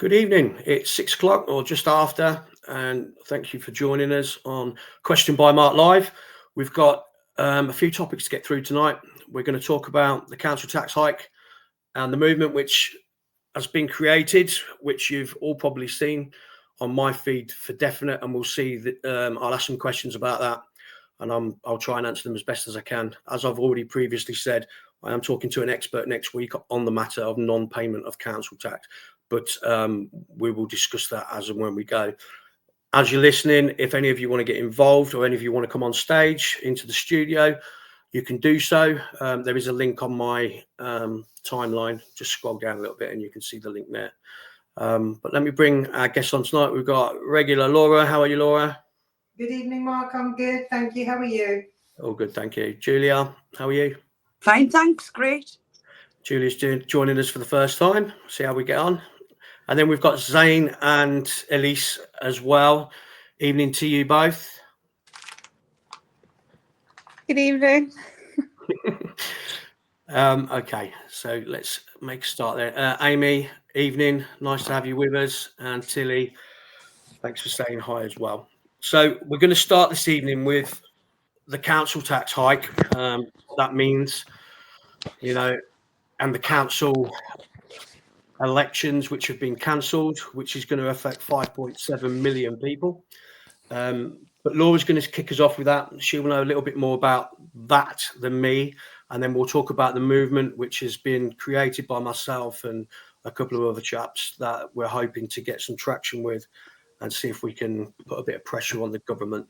Good evening. It's 6 o'clock or just after, and thank you for joining us on Question by Mark Live. We've got a few topics to get through tonight. We're going to talk about the council tax hike and the movement which has been created, which you've all probably seen on my feed for definite, and we'll see that I'll ask some questions about that, and I'll try and answer them as best as I can. As I've already previously said, I am talking to an expert next week on the matter of non-payment of council tax, but we will discuss that as and when we go. As you're listening, if any of you want to get involved or any of you want to come on stage into the studio, you can do so. There is a link on my timeline. Just scroll down a little bit and you can see the link there. But let me bring our guests on tonight. We've got regular Laura. How are you, Laura? Good evening, Mark. I'm good. Thank you. How are you? All good, thank you. Julia, how are you? Fine, thanks. Great. Julia's joining us for the first time. See how we get on. And then we've got Zane and Elise as well. Evening to you both. Good evening. Okay, so let's make a start there. Amy, evening. Nice to have you with us. And Tilly, thanks for saying hi as well. So we're going to start this evening with the council tax hike. That means, and the council elections which have been cancelled, which is going to affect 5.7 million people. But Laura's going to kick us off with that. She will know a little bit more about that than me. And then we'll talk about the movement, which has been created by myself and a couple of other chaps that we're hoping to get some traction with and see if we can put a bit of pressure on the government.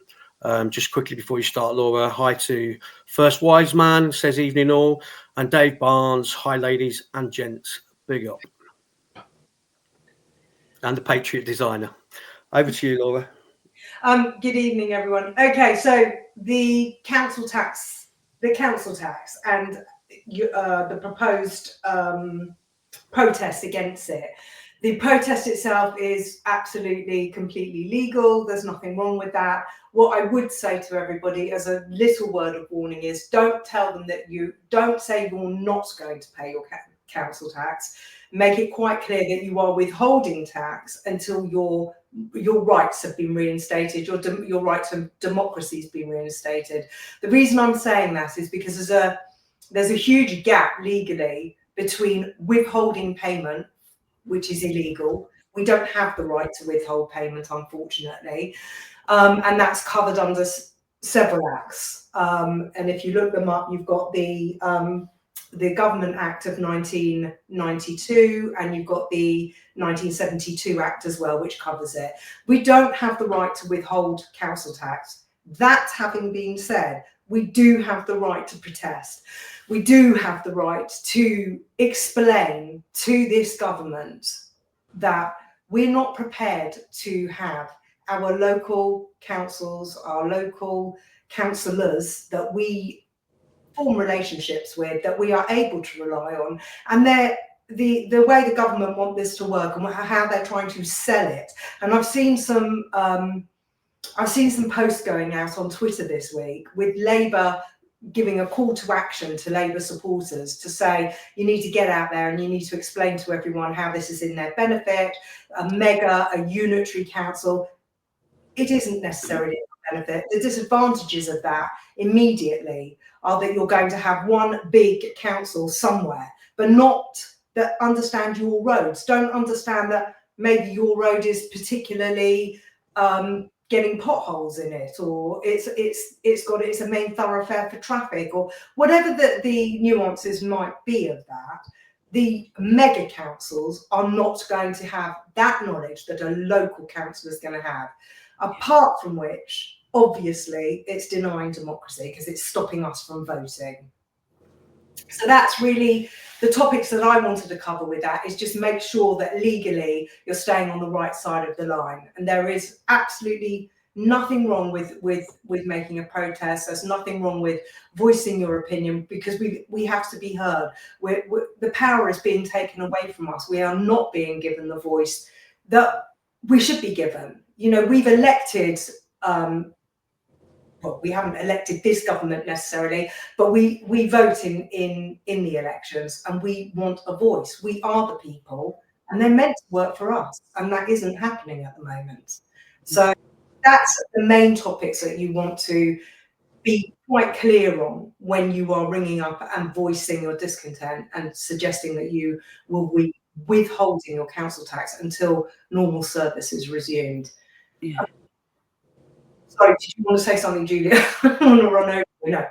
Just quickly before you start, Laura, hi to First Wise Man, says evening all. And Dave Barnes, hi ladies and gents, big up. And the Patriot Designer. Over to you, Laura. Good evening, everyone. Okay, so the council tax and the proposed protest against it. The protest itself is absolutely, completely legal. There's nothing wrong with that. What I would say to everybody as a little word of warning is don't tell them that don't say you're not going to pay your council tax. Make it quite clear that you are withholding tax until your rights have been reinstated, your right to democracy has been reinstated. The reason I'm saying that is because there's a huge gap legally between withholding payment, which is illegal. We don't have the right to withhold payment, unfortunately, and that's covered under several acts. And if you look them up, you've got the Government Act of 1992, and you've got the 1972 Act as well, which covers it. We don't have the right to withhold council tax. That having been said, we do have the right to protest. We do have the right to explain to this government that we're not prepared to have our local councils, our local councillors that we form relationships with, that we are able to rely on, and the way the government want this to work and how they're trying to sell it. And I've seen some posts going out on Twitter this week with Labour giving a call to action to Labour supporters to say you need to get out there and you need to explain to everyone how this is in their benefit. A unitary council, it isn't necessarily a benefit. The disadvantages of that immediately are that you're going to have one big council somewhere, but not that understand your roads, don't understand that maybe your road is particularly getting potholes in it, or it's a main thoroughfare for traffic, or whatever the nuances might be of that. The mega councils are not going to have that knowledge that a local council is going to have, apart from which, obviously, it's denying democracy because it's stopping us from voting. So that's really the topics that I wanted to cover with that, is just make sure that legally you're staying on the right side of the line. And there is absolutely nothing wrong with making a protest. There's nothing wrong with voicing your opinion, because we have to be heard. The power is being taken away from us. We are not being given the voice that we should be given. We've elected well, we haven't elected this government necessarily, but we vote in the elections, and we want a voice. We are the people, and they're meant to work for us, and that isn't happening at the moment. So that's the main topics that you want to be quite clear on when you are ringing up and voicing your discontent and suggesting that you will be withholding your council tax until normal service is resumed. Yeah. Sorry, did you want to say something, Julia? I don't want to run over. No.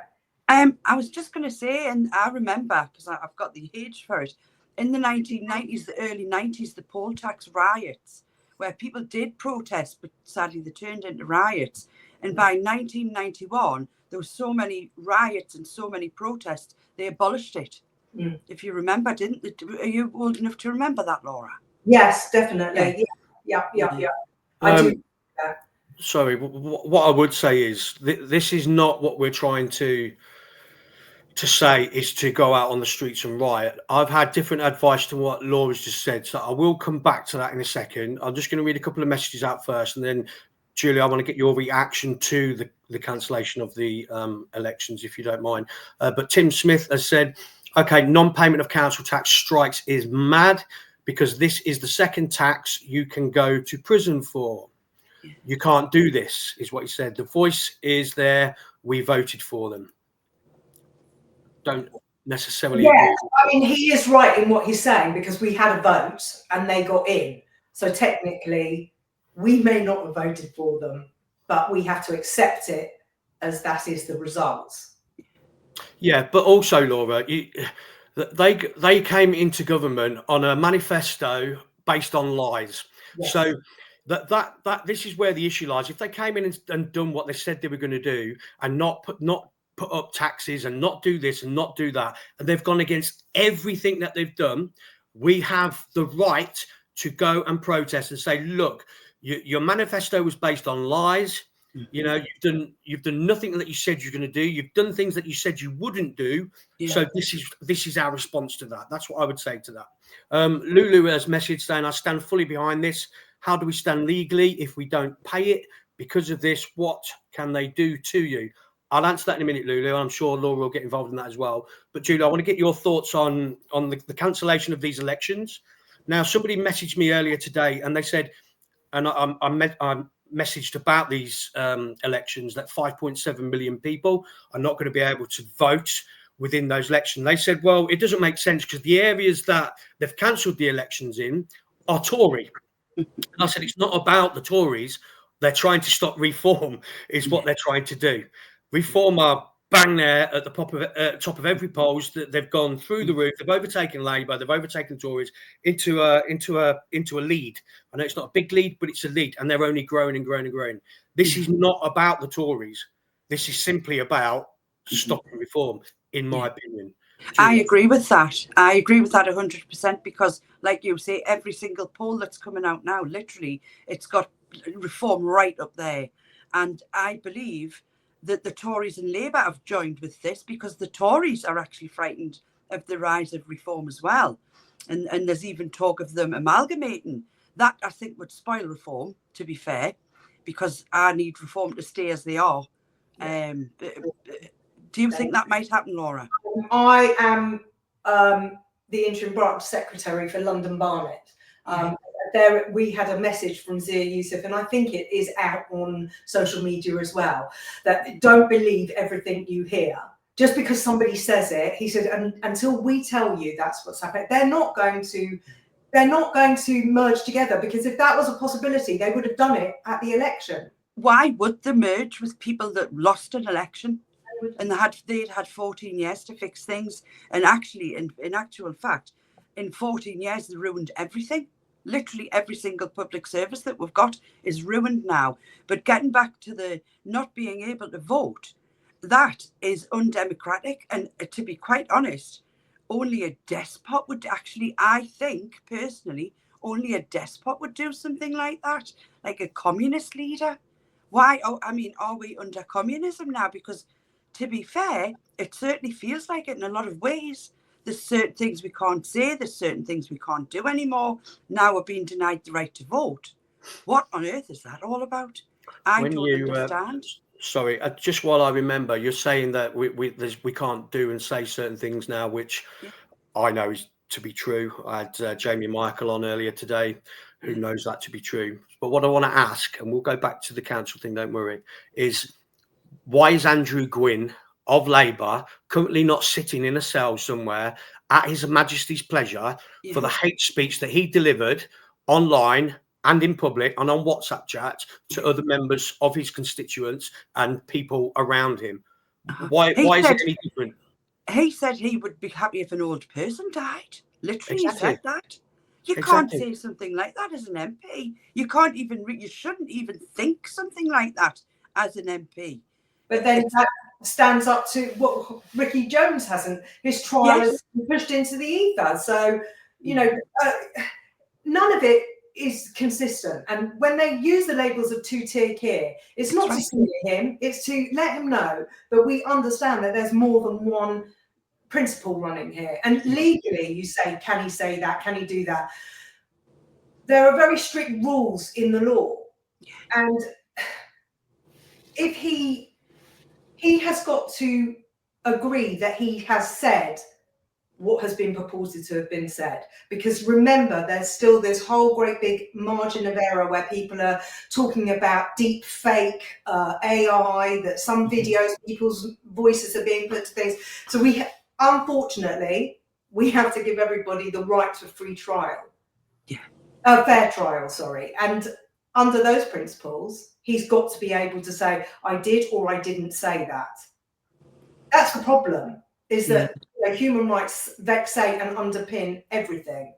I was just going to say, and I remember, because I've got the age for it, in the 1990s, the early 90s, the poll tax riots, where people did protest, but sadly they turned into riots. And by 1991, there were so many riots and so many protests, they abolished it. If you remember, didn't they? Are you old enough to remember that, Laura? Yes, definitely. Yeah. I do. Sorry, what I would say is this is not what we're trying to say is to go out on the streets and riot. I've had different advice to what Laura's just said, so I will come back to that in a second. I'm just going to read a couple of messages out first, and then Julia, I want to get your reaction to the cancellation of the elections, if you don't mind. But Tim Smith has said, okay, non-payment of council tax strikes is mad because this is the second tax you can go to prison for. You can't do this, is what he said. The voice is there. We voted for them. Don't necessarily agree. I mean, he is right in what he's saying because we had a vote and they got in. So technically, we may not have voted for them, but we have to accept it as that is the results. Yeah, but also, Laura, they came into government on a manifesto based on lies. Yes. So that this is where the issue lies. If they came in and done what they said they were going to do and not put up taxes and not do this and not do that, and they've gone against everything that they've done, we have the right to go and protest and say, look, your manifesto was based on lies. You know, you've done nothing that you said you're going to do. You've done things that you said you wouldn't do. Yeah. So this is our response to that. That's what I would say to that. Lulu has messaged saying, I stand fully behind this. How do we stand legally if we don't pay it? Because of this, what can they do to you? I'll answer that in a minute, Lulu. I'm sure Laura will get involved in that as well. But Julia, I want to get your thoughts on the cancellation of these elections. Now, somebody messaged me earlier today and they said, and I messaged about these elections, that 5.7 million people are not going to be able to vote within those elections. They said, well, it doesn't make sense because the areas that they've cancelled the elections in are Tory. And I said, it's not about the Tories. They're trying to stop reform is what they're trying to do. Reform are bang there at the top of every polls. That they've gone through the roof. They've overtaken Labour. They've overtaken the Tories into a lead. I know it's not a big lead, but it's a lead, and they're only growing and growing and growing. This is not about the Tories. This is simply about stopping reform, in my opinion. I agree with that. I agree with that 100% because, like you say, every single poll that's coming out now, literally, it's got reform right up there. And I believe that the Tories and Labour have joined with this because the Tories are actually frightened of the rise of reform as well. And there's even talk of them amalgamating. That, I think, would spoil reform, to be fair, because I need reform to stay as they are. Do you think that might happen, Laura? I am the interim branch secretary for London Barnet. There we had a message from Zia Youssef, and I think it is out on social media as well, that don't believe everything you hear. Just because somebody says it, he said, until we tell you that's what's happening, they're not going to merge together, because if that was a possibility, they would have done it at the election. Why would they merge with people that lost an election? And they'd had 14 years to fix things. And actually, in actual fact, in 14 years, they ruined everything. Literally every single public service that we've got is ruined now. But getting back to the not being able to vote, that is undemocratic. And to be quite honest, only a despot would actually, I think, personally, only a despot would do something like that, like a communist leader. Why? Oh, I mean, are we under communism now? Because to be fair, it certainly feels like it in a lot of ways. There's certain things we can't say. There's certain things we can't do anymore. Now we're being denied the right to vote. What on earth is that all about? I don't understand. Sorry, just while I remember, you're saying that we can't do and say certain things now, which I know is to be true. I had Jamie Michael on earlier today, who knows that to be true. But what I want to ask, and we'll go back to the council thing, don't worry, is why is Andrew Gwynn of Labour currently not sitting in a cell somewhere at His Majesty's pleasure for the hate speech that he delivered online and in public and on WhatsApp chats to other members of his constituents and people around him? Why is it any different? He said he would be happy if an old person died. Literally, Exactly. he said that. You Exactly. can't say something like that as an MP. You can't even, you shouldn't even think something like that as an MP. But then that stands up to what Ricky Jones hasn't. His trial has been pushed into the ether. So, you know, none of it is consistent. And when they use the labels of two-tier care, it's not to smear him, it's to let him know that we understand that there's more than one principle running here. And legally, you say, can he say that? Can he do that? There are very strict rules in the law. And if he has got to agree that he has said what has been purported to have been said. Because remember, there's still this whole great big margin of error where people are talking about deep fake AI, that some videos, people's voices are being put to things. So unfortunately, we have to give everybody the right to a free trial. A fair trial, sorry. And under those principles, he's got to be able to say, I did or I didn't say that. That's the problem, is that human rights vexate and underpin everything.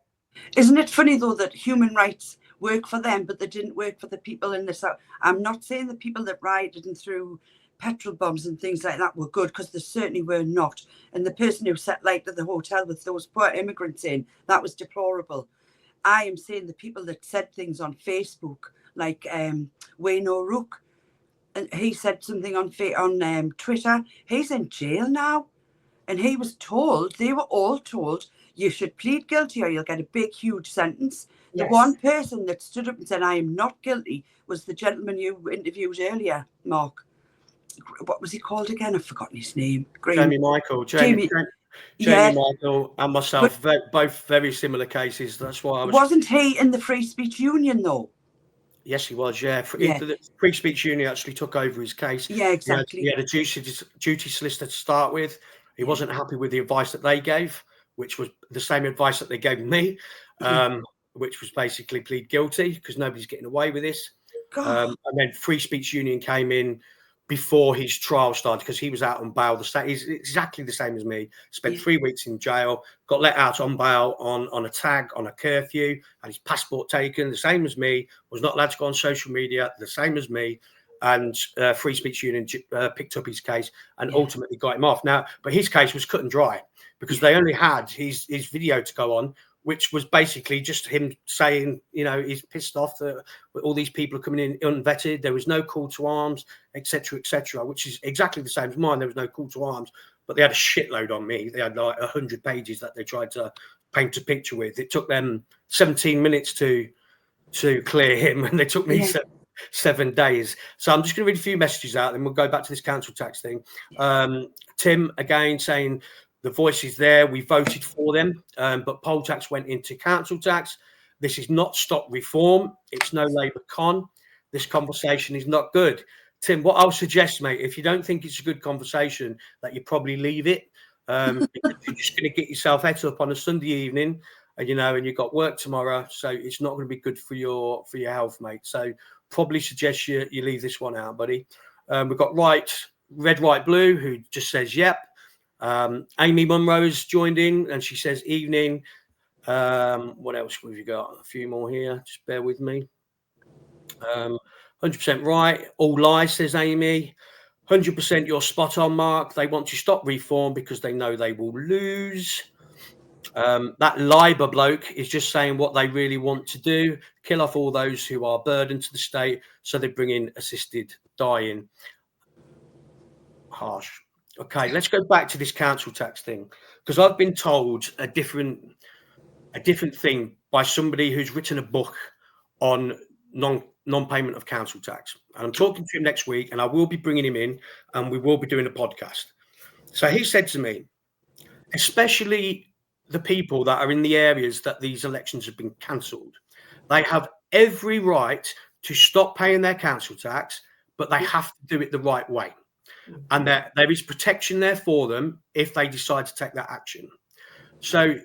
Isn't it funny, though, that human rights work for them, but they didn't work for the people in the South? I'm not saying the people that rioted and threw petrol bombs and things like that were good, because they certainly were not. And the person who sat light at the hotel with those poor immigrants in, that was deplorable. I am saying the people that said things on Facebook, like Wayne O'Rourke, and he said something on Twitter. He's in jail now. And he was told, they were all told, you should plead guilty or you'll get a big, huge sentence. Yes. The one person that stood up and said, I am not guilty, was the gentleman you interviewed earlier, Mark. What was he called again? I've forgotten his name. Jamie Michael. Jamie Michael and myself, both very similar cases. That's why I was... Wasn't he in the Free Speech Union, though? Yes, he was, The Free Speech Union actually took over his case. Yeah, exactly. He had a duty solicitor to start with. He wasn't happy with the advice that they gave, which was the same advice that they gave me, which was basically plead guilty because nobody's getting away with this. And then Free Speech Union came in before his trial started because he was out on bail. He's exactly the same as me. Spent 3 weeks in jail, got let out on bail on a tag, on a curfew, had his passport taken, the same as me, was not allowed to go on social media, the same as me. And Free Speech Union picked up his case and ultimately got him off. Now, but his case was cut and dry because they only had his video to go on, which was basically just him saying, you know, he's pissed off that all these people are coming in unvetted. There was no call to arms, etc., which is exactly the same as mine. There was no call to arms, but they had a shitload on me. They had like 100 pages that they tried to paint a picture with. It took them 17 minutes to clear him, and they took me 7 days. So I'm just going to read a few messages out, then we'll go back to this council tax thing. Tim again saying the voice is there. We voted for them, but poll tax went into council tax. This is not stop reform. It's no Labour con. This conversation is not good. Tim, what I'll suggest, mate, if you don't think it's a good conversation, that you probably leave it. Because you're just going to get yourself het up on a Sunday evening, and and you've got work tomorrow, so it's not going to be good for your health, mate. So probably suggest you leave this one out, buddy. We've got red, white, blue, who just says yep. Amy Munro's joined in and she says evening. What else have you got? A few more here. Just bear with me. 100% right. All lies, says Amy. 100% you're spot on, Mark. They want to stop reform because they know they will lose. That Labour bloke is just saying what they really want to do, kill off all those who are burden to the state, so they bring in assisted dying. Harsh. Okay, let's go back to this council tax thing, because I've been told a different thing by somebody who's written a book on non-payment of council tax. And I'm talking to him next week, and I will be bringing him in, and we will be doing a podcast. So he said to me, especially the people that are in the areas that these elections have been cancelled. They have every right to stop paying their council tax, but they have to do it the right way. And there is protection there for them if they decide to take that action. So,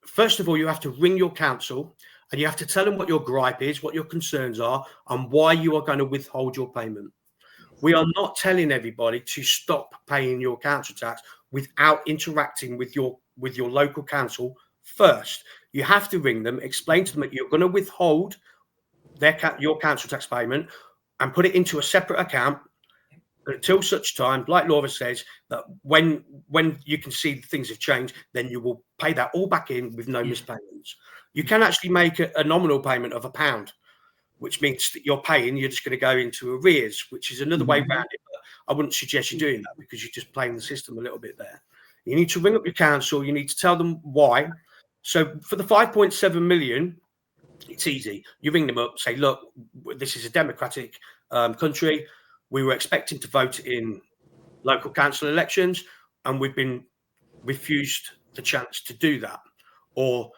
first of all, you have to ring your council and you have to tell them what your gripe is, what your concerns are, and why you are going to withhold your payment. We are not telling everybody to stop paying your council tax without interacting with your local council first. You have to ring them, explain to them that you're going to withhold your council tax payment and put it into a separate account until such time, like Laura says, that when you can see things have changed, then you will pay that all back in with no mispayments. You can actually make a nominal payment of £1, which means that you're just going to go into arrears, which is another way around it. But I wouldn't suggest you doing that because you're just playing the system a little bit there. You need to ring up your council. You need to tell them why. So for the 5.7 million, it's easy. You ring them up, say, look, this is a democratic country. We were expecting to vote in local council elections, and we've been refused the chance to do that. Or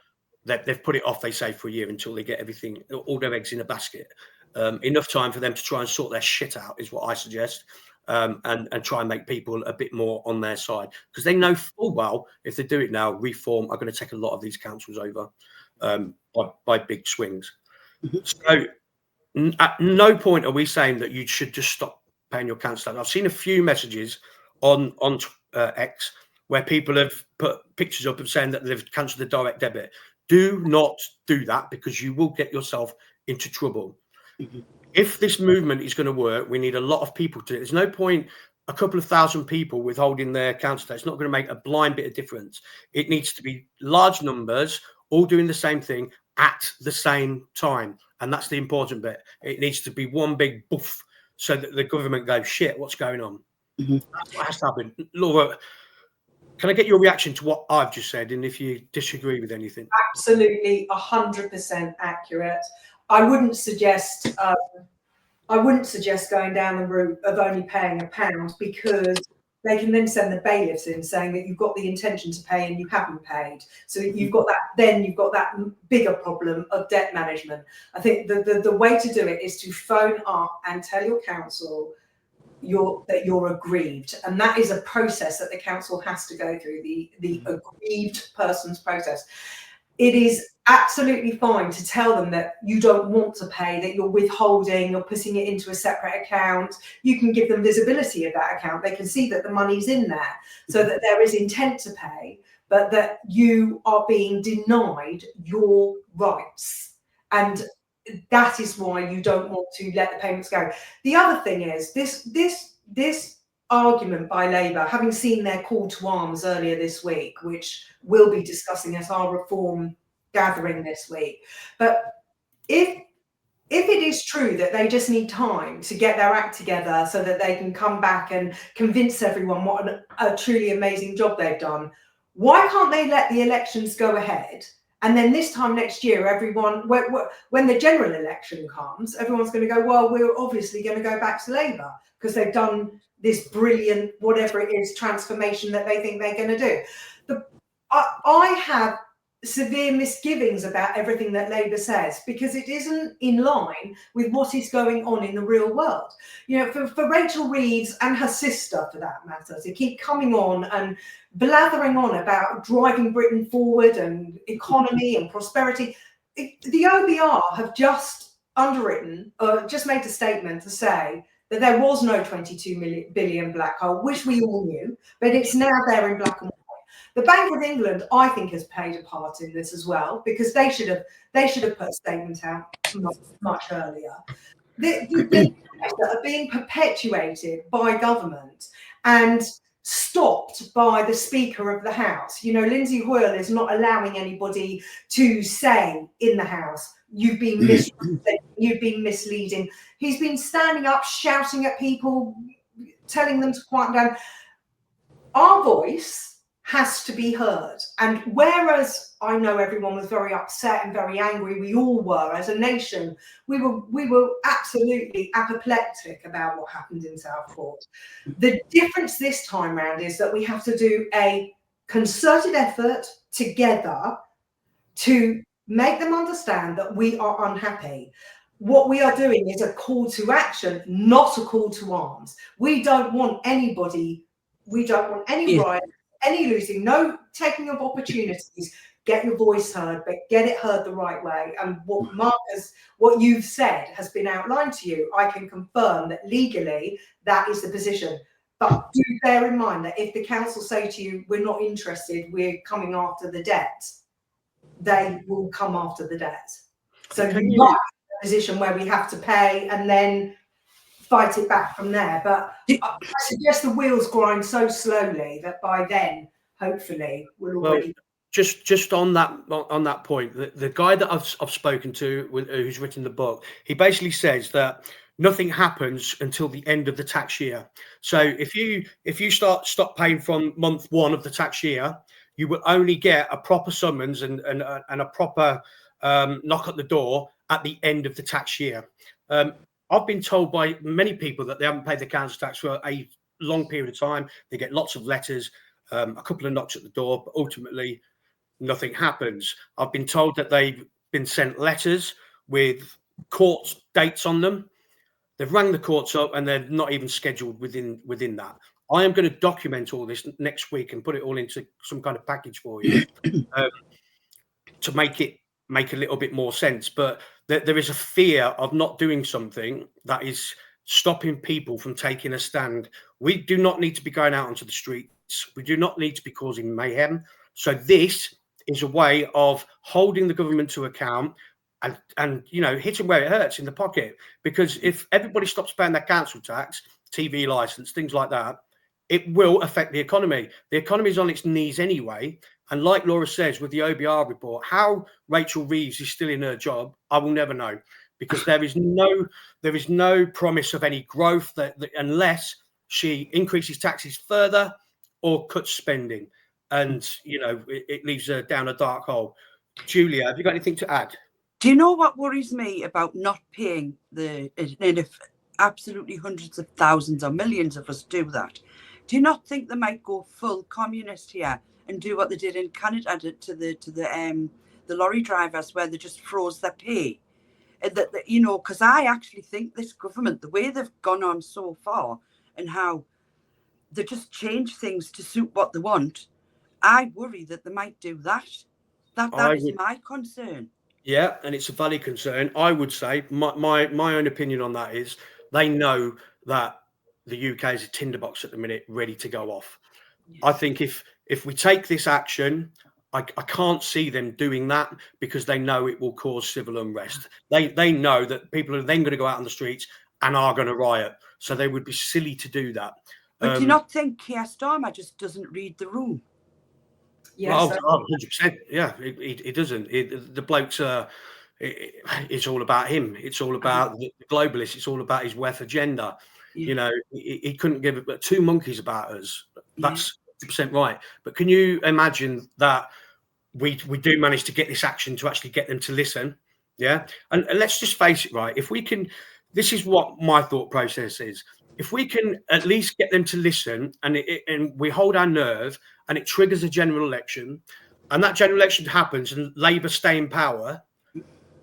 they've put it off, they say, for a year until they get everything, all their eggs in a basket. Enough time for them to try and sort their shit out is what I suggest, and try and make people a bit more on their side. Because they know full well, if they do it now, Reform are going to take a lot of these councils over by big swings. So at no point are we saying that you should just stop paying your council tax. I've seen a few messages on X where people have put pictures up of saying that they've cancelled the direct debit. Do not do that because you will get yourself into trouble. If this movement is going to work, we need a lot of people to. There's no point a couple of thousand people withholding their council tax. It's not going to make a blind bit of difference. It needs to be large numbers, all doing the same thing at the same time. And that's the important bit. It needs to be one big boof so that the government goes, shit, what's going on? That's what has to happen. Laura, can I get your reaction to what I've just said, and if you disagree with anything? Absolutely, 100% accurate. I wouldn't suggest going down the route of only paying £1 because they can then send the bailiffs in saying that you've got the intention to pay and you haven't paid. So you've got that. Then you've got that bigger problem of debt management. I think the way to do it is to phone up and tell your council that you're aggrieved, and that is a process that the council has to go through, the aggrieved person's process. It is absolutely fine to tell them that you don't want to pay, that you're withholding, you're putting it into a separate account. You can give them visibility of that account. They can see that the money's in there so that there is intent to pay, but that you are being denied your rights. And that is why you don't want to let the payments go. The other thing is this argument by Labour, having seen their call to arms earlier this week, which we'll be discussing at our Reform gathering this week. But if it is true that they just need time to get their act together so that they can come back and convince everyone what a truly amazing job they've done, why can't they let the elections go ahead? And then this time next year, everyone, when the general election comes, everyone's going to go, well, we're obviously going to go back to Labour because they've done this brilliant, whatever it is, transformation that they think they're going to do. I have severe misgivings about everything that Labour says because it isn't in line with what is going on in the real world. You know, for Rachel Reeves and her sister, for that matter, to keep coming on and blathering on about driving Britain forward and economy and prosperity. The OBR have just just made a statement to say that there was no 22 billion black hole, which we all knew, but it's now there in black and white. The Bank of England, I think, has played a part in this as well because they should have put a statement out much earlier. The that are being perpetuated by government and stopped by the Speaker of the House. You know, Lindsay Hoyle is not allowing anybody to say in the House, you've been misleading. He's been standing up, shouting at people, telling them to quiet down. Our voice has to be heard. And whereas I know everyone was very upset and very angry, we all were as a nation, we were absolutely apoplectic about what happened in Southport. The difference this time round is that we have to do a concerted effort together to make them understand that we are unhappy. What we are doing is a call to action, not a call to arms. We don't want anybody, we don't want any riot, any losing, no taking of opportunities. Get your voice heard, but get it heard the right way. And what Marcus, what you've said has been outlined to you. I can confirm that legally that is the position. But do bear in mind that if the council say to you, we're not interested, we're coming after the debt, they will come after the debt. So you're not in a position where we have to pay and then fight it back from there. But I suggest the wheels grind so slowly that by then, hopefully, we'll already. Just on that point, the guy that I've spoken to, who's written the book, he basically says that nothing happens until the end of the tax year. So if you stop paying from month 1 of the tax year, you will only get a proper summons and a proper knock at the door at the end of the tax year. I've been told by many people that they haven't paid the council tax for a long period of time. They get lots of letters, a couple of knocks at the door, but ultimately nothing happens. I've been told that they've been sent letters with court dates on them. They've rang the courts up and they're not even scheduled within that. I am going to document all this next week and put it all into some kind of package for you to make a little bit more sense. But there is a fear of not doing something that is stopping people from taking a stand. We do not need to be going out onto the streets. We do not need to be causing mayhem. So this is a way of holding the government to account and hitting where it hurts in the pocket. Because if everybody stops paying their council tax, TV license, things like that, it will affect the economy. The economy is on its knees anyway. And like Laura says with the OBR report, how Rachel Reeves is still in her job, I will never know, because there is no promise of any growth that unless she increases taxes further or cuts spending. And, it leaves her down a dark hole. Julia, have you got anything to add? Do you know what worries me about not paying and if absolutely hundreds of thousands or millions of us do that? Do you not think they might go full communist here and do what they did in Canada to the lorry drivers, where they just froze their pay? Because I actually think this government, the way they've gone on so far and how they just change things to suit what they want, I worry that they might do that. That is my concern. Yeah, and it's a valid concern. I would say my own opinion on that is they know that the UK is a tinderbox at the minute, ready to go off. Yes. I think if we take this action, I can't see them doing that because they know it will cause civil unrest. They know that people are then going to go out on the streets and are going to riot. So they would be silly to do that. But do you not think Keir Starmer just doesn't read the room? Yes, 100%. Yeah, he doesn't. The blokes it's all about him. It's all about the globalists. It's all about his WEF agenda. Yeah. He couldn't give two monkeys about us. That's 100% right. But can you imagine that we do manage to get this action to actually get them to listen? Yeah. And let's just face it, right? If we can, this is what my thought process is. If we can at least get them to listen and we hold our nerve and it triggers a general election and that general election happens and Labour stay in power,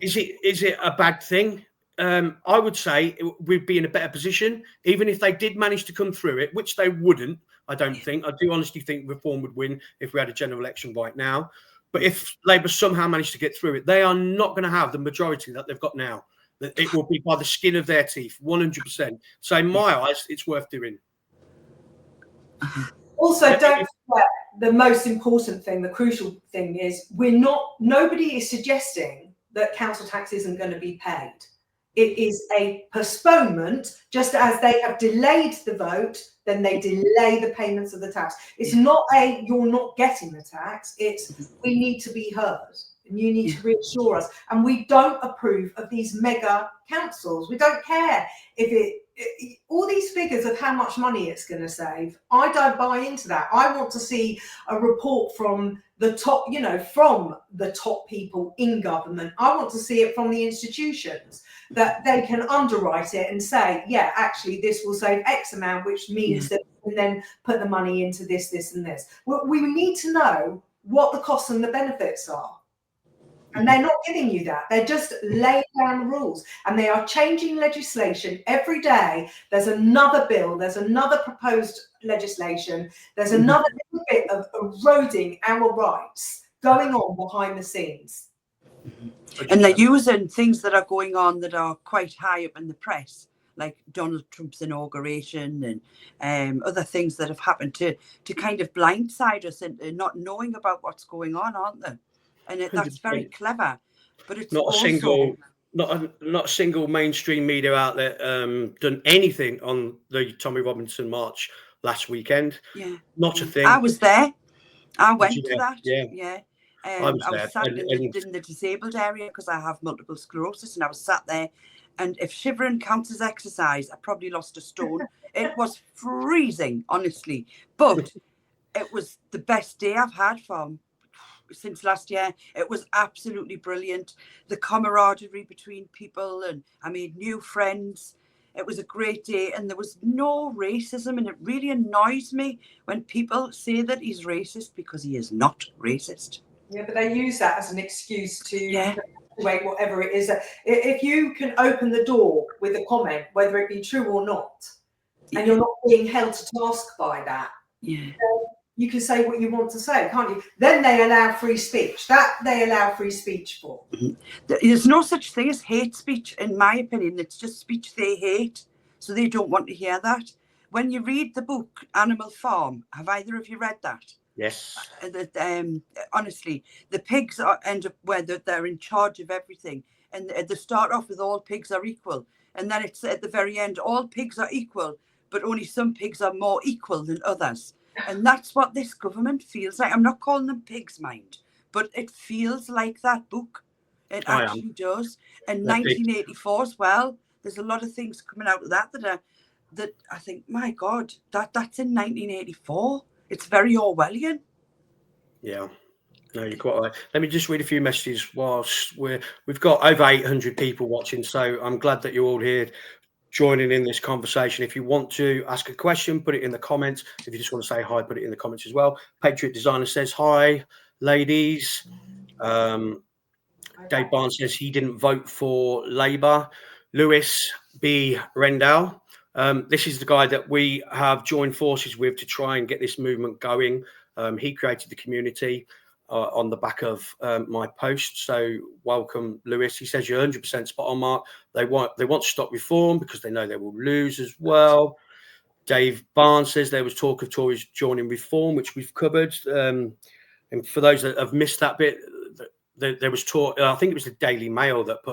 is it a bad thing? I would say we'd be in a better position, even if they did manage to come through it, which they wouldn't, I don't think. I do honestly think Reform would win if we had a general election right now. But if Labour somehow managed to get through it, they are not going to have the majority that they've got now. It will be by the skin of their teeth, 100%. So in my eyes, it's worth doing. Also, don't forget the most important thing, the crucial thing is nobody is suggesting that council tax isn't going to be paid. It is a postponement, just as they have delayed the vote, then they delay the payments of the tax. It's not you're not getting the tax, it's we need to be heard. And you need to reassure us. And we don't approve of these mega councils. We don't care if all these figures of how much money it's going to save. I don't buy into that. I want to see a report from the top, from the top people in government. I want to see it from the institutions that they can underwrite it and say, yeah, actually, this will save X amount, which means that can then put the money into this, this, and this. We need to know what the costs and the benefits are. And they're not giving you that. They're just laying down the rules. And they are changing legislation every day. There's another bill. There's another proposed legislation. There's another little bit of eroding our rights going on behind the scenes. And they're using things that are going on that are quite high up in the press, like Donald Trump's inauguration and other things that have happened to kind of blindside us and not knowing about what's going on, aren't they? And that's very clever, but it's not a single mainstream media outlet done anything on the Tommy Robinson march last weekend. Yeah, not a thing. I was there. I went to that. Yeah. I was sat in the disabled area because I have multiple sclerosis, and I was sat there. And if shivering counts as exercise, I probably lost a stone. It was freezing, honestly, but it was the best day I've had since last year. It was absolutely brilliant. The camaraderie between people, and I made new friends. It was a great day, and there was no racism, and it really annoys me when people say that he's racist, because he is not racist. Yeah, but they use that as an excuse to wait whatever it is. If you can open the door with a comment, whether it be true or not, and you're not being held to task by that, you can say what you want to say, can't you? Then they allow free speech. That they allow free speech for. There's no such thing as hate speech, in my opinion. It's just speech they hate, so they don't want to hear that. When you read the book Animal Farm, have either of you read that? Yes. Honestly, the pigs end up where they're in charge of everything, and they start off with all pigs are equal, and then it's at the very end, all pigs are equal, but only some pigs are more equal than others. And that's what this government feels like. I'm not calling them pigs, mind, but it feels like that book. It actually does. And 1984 as well. There's a lot of things coming out of that I think, my God, that's in 1984. It's very Orwellian. Yeah. No, you're quite right. Let me just read a few messages whilst we've got over 800 people watching. So I'm glad that you're all here joining in this conversation. If you want to ask a question, put it in the comments. If you just want to say hi, put it in the comments as well. Patriot Designer says hi, ladies. Dave Barnes says he didn't vote for Labour. Lewis B. Rendell. This is the guy that we have joined forces with to try and get this movement going. He created the community on the back of my post. So welcome, Lewis. He says you're 100% spot on, Mark. They want to stop reform because they know they will lose as well. Dave Barnes says there was talk of Tories joining reform, which we've covered. And for those that have missed that bit, there was talk. I think it was the Daily Mail that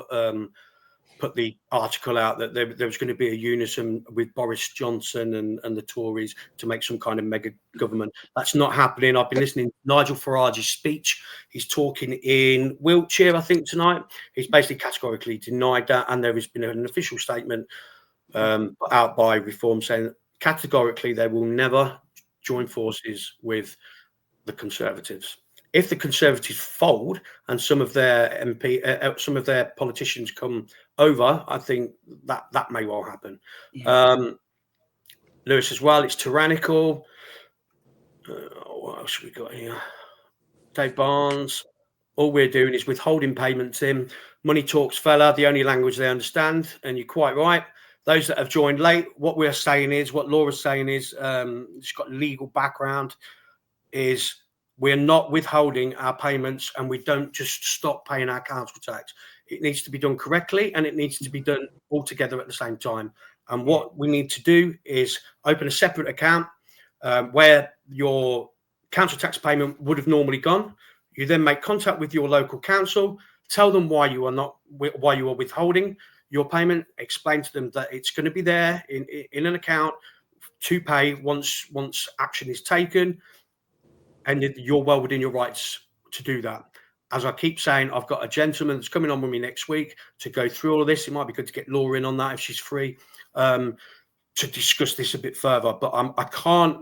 put the article out that there was going to be a unison with Boris Johnson and the Tories to make some kind of mega government. That's not happening. I've been listening to Nigel Farage's speech. He's talking in Wiltshire, I think, tonight. He's basically categorically denied that, and there has been an official statement out by Reform saying categorically they will never join forces with the Conservatives. If the Conservatives fold and some of their some of their politicians come over, I think that may well happen. Yeah. Lewis as well. It's tyrannical. What else have we got here? Dave Barnes. All we're doing is withholding payments in. Money talks, fella. The only language they understand. And you're quite right. Those that have joined late, what we're saying is, what Laura's saying is, it's got legal background, is we're not withholding our payments, and we don't just stop paying our council tax. It needs to be done correctly, and it needs to be done all together at the same time. And what we need to do is open a separate account where your council tax payment would have normally gone. You then make contact with your local council, tell them why you are withholding your payment, explain to them that it's going to be there in an account to pay once action is taken. And you're well within your rights to do that. As I keep saying, I've got a gentleman that's coming on with me next week to go through all of this. It might be good to get Laura in on that if she's free to discuss this a bit further. But I can't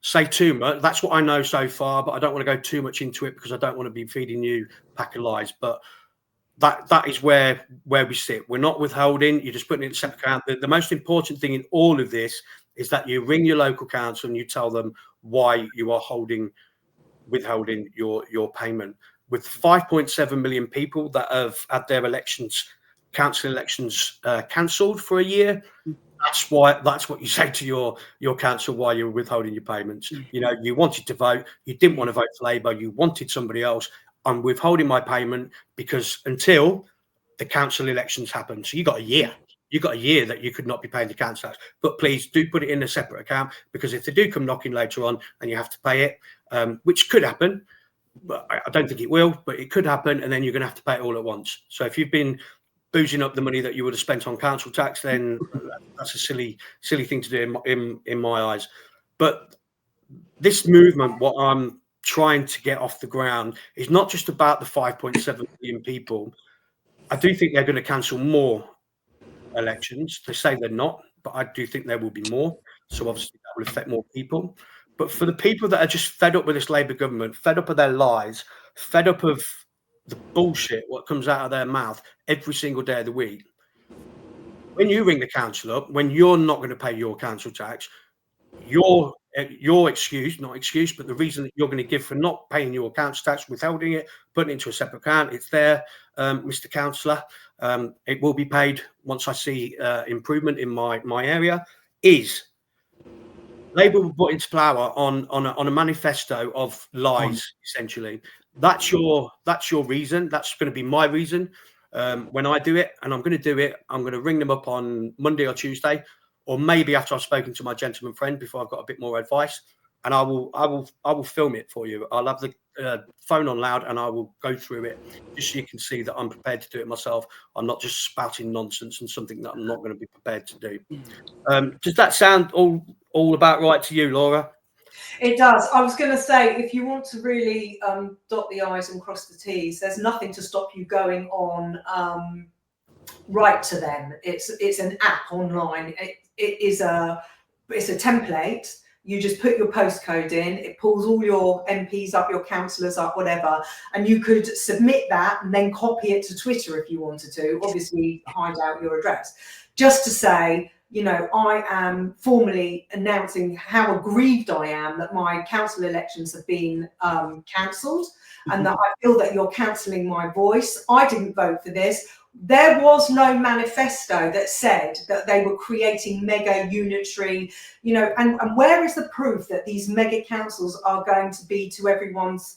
say too much. That's what I know so far, but I don't want to go too much into it because I don't want to be feeding you a pack of lies. But that is where we sit. We're not withholding. You're just putting it in a separate account. The most important thing in all of this is that you ring your local council and you tell them why you are withholding your payment. With 5.7 million people that have had their council elections cancelled for a year, that's what you say to your council why you're withholding your payments. You know, you wanted to vote, you didn't want to vote for Labour, you wanted somebody else. I'm withholding my payment because until the council elections happen. So you got a year. You got a year that you could not be paying the council tax. But please do put it in a separate account, because if they do come knocking later on and you have to pay it, which could happen, but I don't think it will, but it could happen, and then you're going to have to pay it all at once. So if you've been boozing up the money that you would have spent on council tax, then that's a silly thing to do in my eyes. But this movement, what I'm trying to get off the ground, is not just about the 5.7 million people. I do think they're going to cancel more elections. They say they're not, but I do think there will be more. So obviously that will affect more people. But for the people that are just fed up with this Labour government, fed up of their lies, fed up of the bullshit, what comes out of their mouth every single day of the week, when you ring the council up, when you're not going to pay your council tax, your excuse, not excuse, but the reason that you're going to give for not paying your council tax, withholding it, putting it into a separate account, it's there, Mr. Councillor. It will be paid once I see improvement in my area. Is Labour were put into power on a manifesto of lies, essentially. That's your reason. That's going to be my reason when I do it, and I'm going to do it. I'm going to ring them up on Monday or Tuesday, or maybe after I've spoken to my gentleman friend, before I've got a bit more advice, and I will film it for you. I'll have the phone on loud, and I will go through it just so you can see that I'm prepared to do it myself. I'm not just spouting nonsense and something that I'm not going to be prepared to do. Does that sound all about right to you, Laura? It does. I was going to say, if you want to really dot the I's and cross the T's, there's nothing to stop you going on Write to Them. It's an app online. It's a template. You just put your postcode in, it pulls all your MPs up, your councillors up, whatever, and you could submit that and then copy it to Twitter if you wanted to, obviously hide out your address, just to say, you know, I am formally announcing how aggrieved I am that my council elections have been cancelled, and that I feel that you're cancelling my voice. I didn't vote for this. There was no manifesto that said that they were creating mega unitary, you know, and where is the proof that these mega councils are going to be to everyone's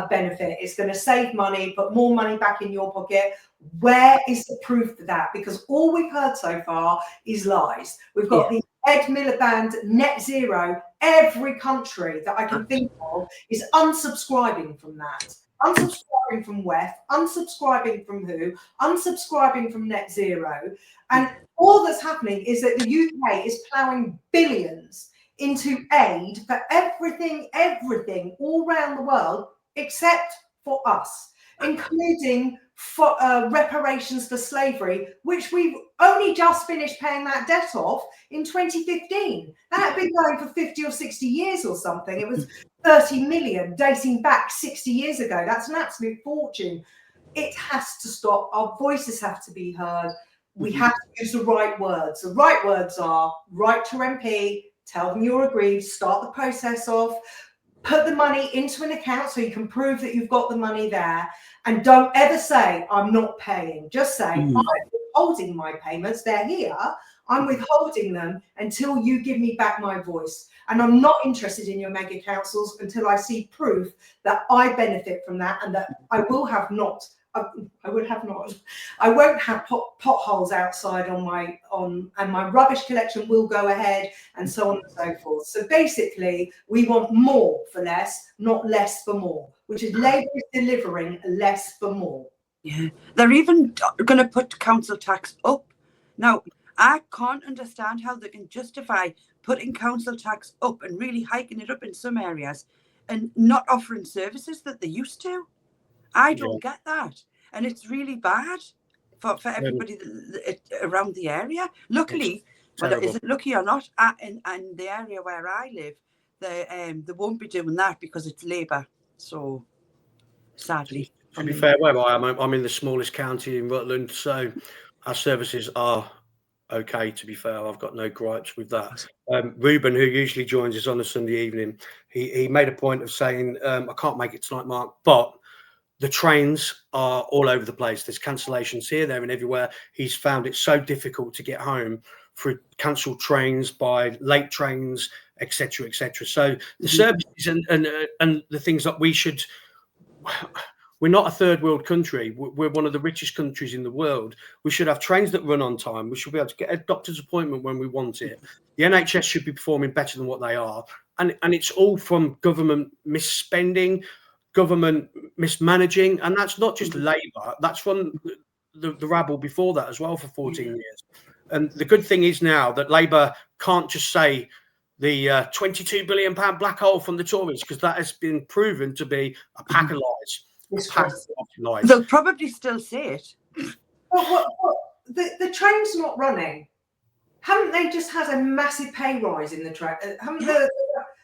benefit? It's going to save money, put more money back in your pocket. Where is the proof for that? Because all we've heard so far is lies. We've got the Ed Miliband net zero. Every country that I can think of is unsubscribing from that. Unsubscribing from WEF, unsubscribing from who, unsubscribing from net zero. And all that's happening is that the UK is ploughing billions into aid for everything all around the world, except for us, including for reparations for slavery, which we've only just finished paying that debt off in 2015. That had been going for 50 or 60 years or something. It was 30 million dating back 60 years ago. That's an absolute fortune. It has to stop. Our voices have to be heard. We have to use the right words. The right words are write to MP, tell them you're aggrieved, start the process off, put the money into an account so you can prove that you've got the money there. And don't ever say, I'm not paying. Just say, I'm withholding my payments. They're here. I'm withholding them until you give me back my voice. And I'm not interested in your mega councils until I see proof that I benefit from that, and that I won't have potholes outside and my rubbish collection will go ahead, and so on and so forth. So basically, we want more for less, not less for more, which is Labour is delivering less for more. Yeah, they're even going to put council tax up. Now, I can't understand how they can justify putting council tax up and really hiking it up in some areas and not offering services that they used to. I don't get that. And it's really bad for everybody around the area. Luckily, whether is it lucky or not, in the area where I live, they won't be doing that because it's Labour. So, sadly. To be fair, where I am, I'm in the smallest county in Rutland, so our services are okay, to be fair. I've got no gripes with that. Ruben, who usually joins us on a Sunday evening, he made a point of saying, I can't make it tonight, Mark, but the trains are all over the place. There's cancellations here, there, and everywhere. He's found it so difficult to get home through cancelled trains, by late trains, etc., etc. So the services and the things that we should. We're not a third world country. We're one of the richest countries in the world. We should have trains that run on time. We should be able to get a doctor's appointment when we want it. The NHS should be performing better than what they are. And it's all from government misspending, government mismanaging. And that's not just Labour. That's from the rabble before that as well for 14 years. And the good thing is now that Labour can't just say the £22 billion black hole from the Tories, because that has been proven to be a pack of lies. They'll probably still say it. What, the train's not running. Haven't they just had a massive pay rise in the train?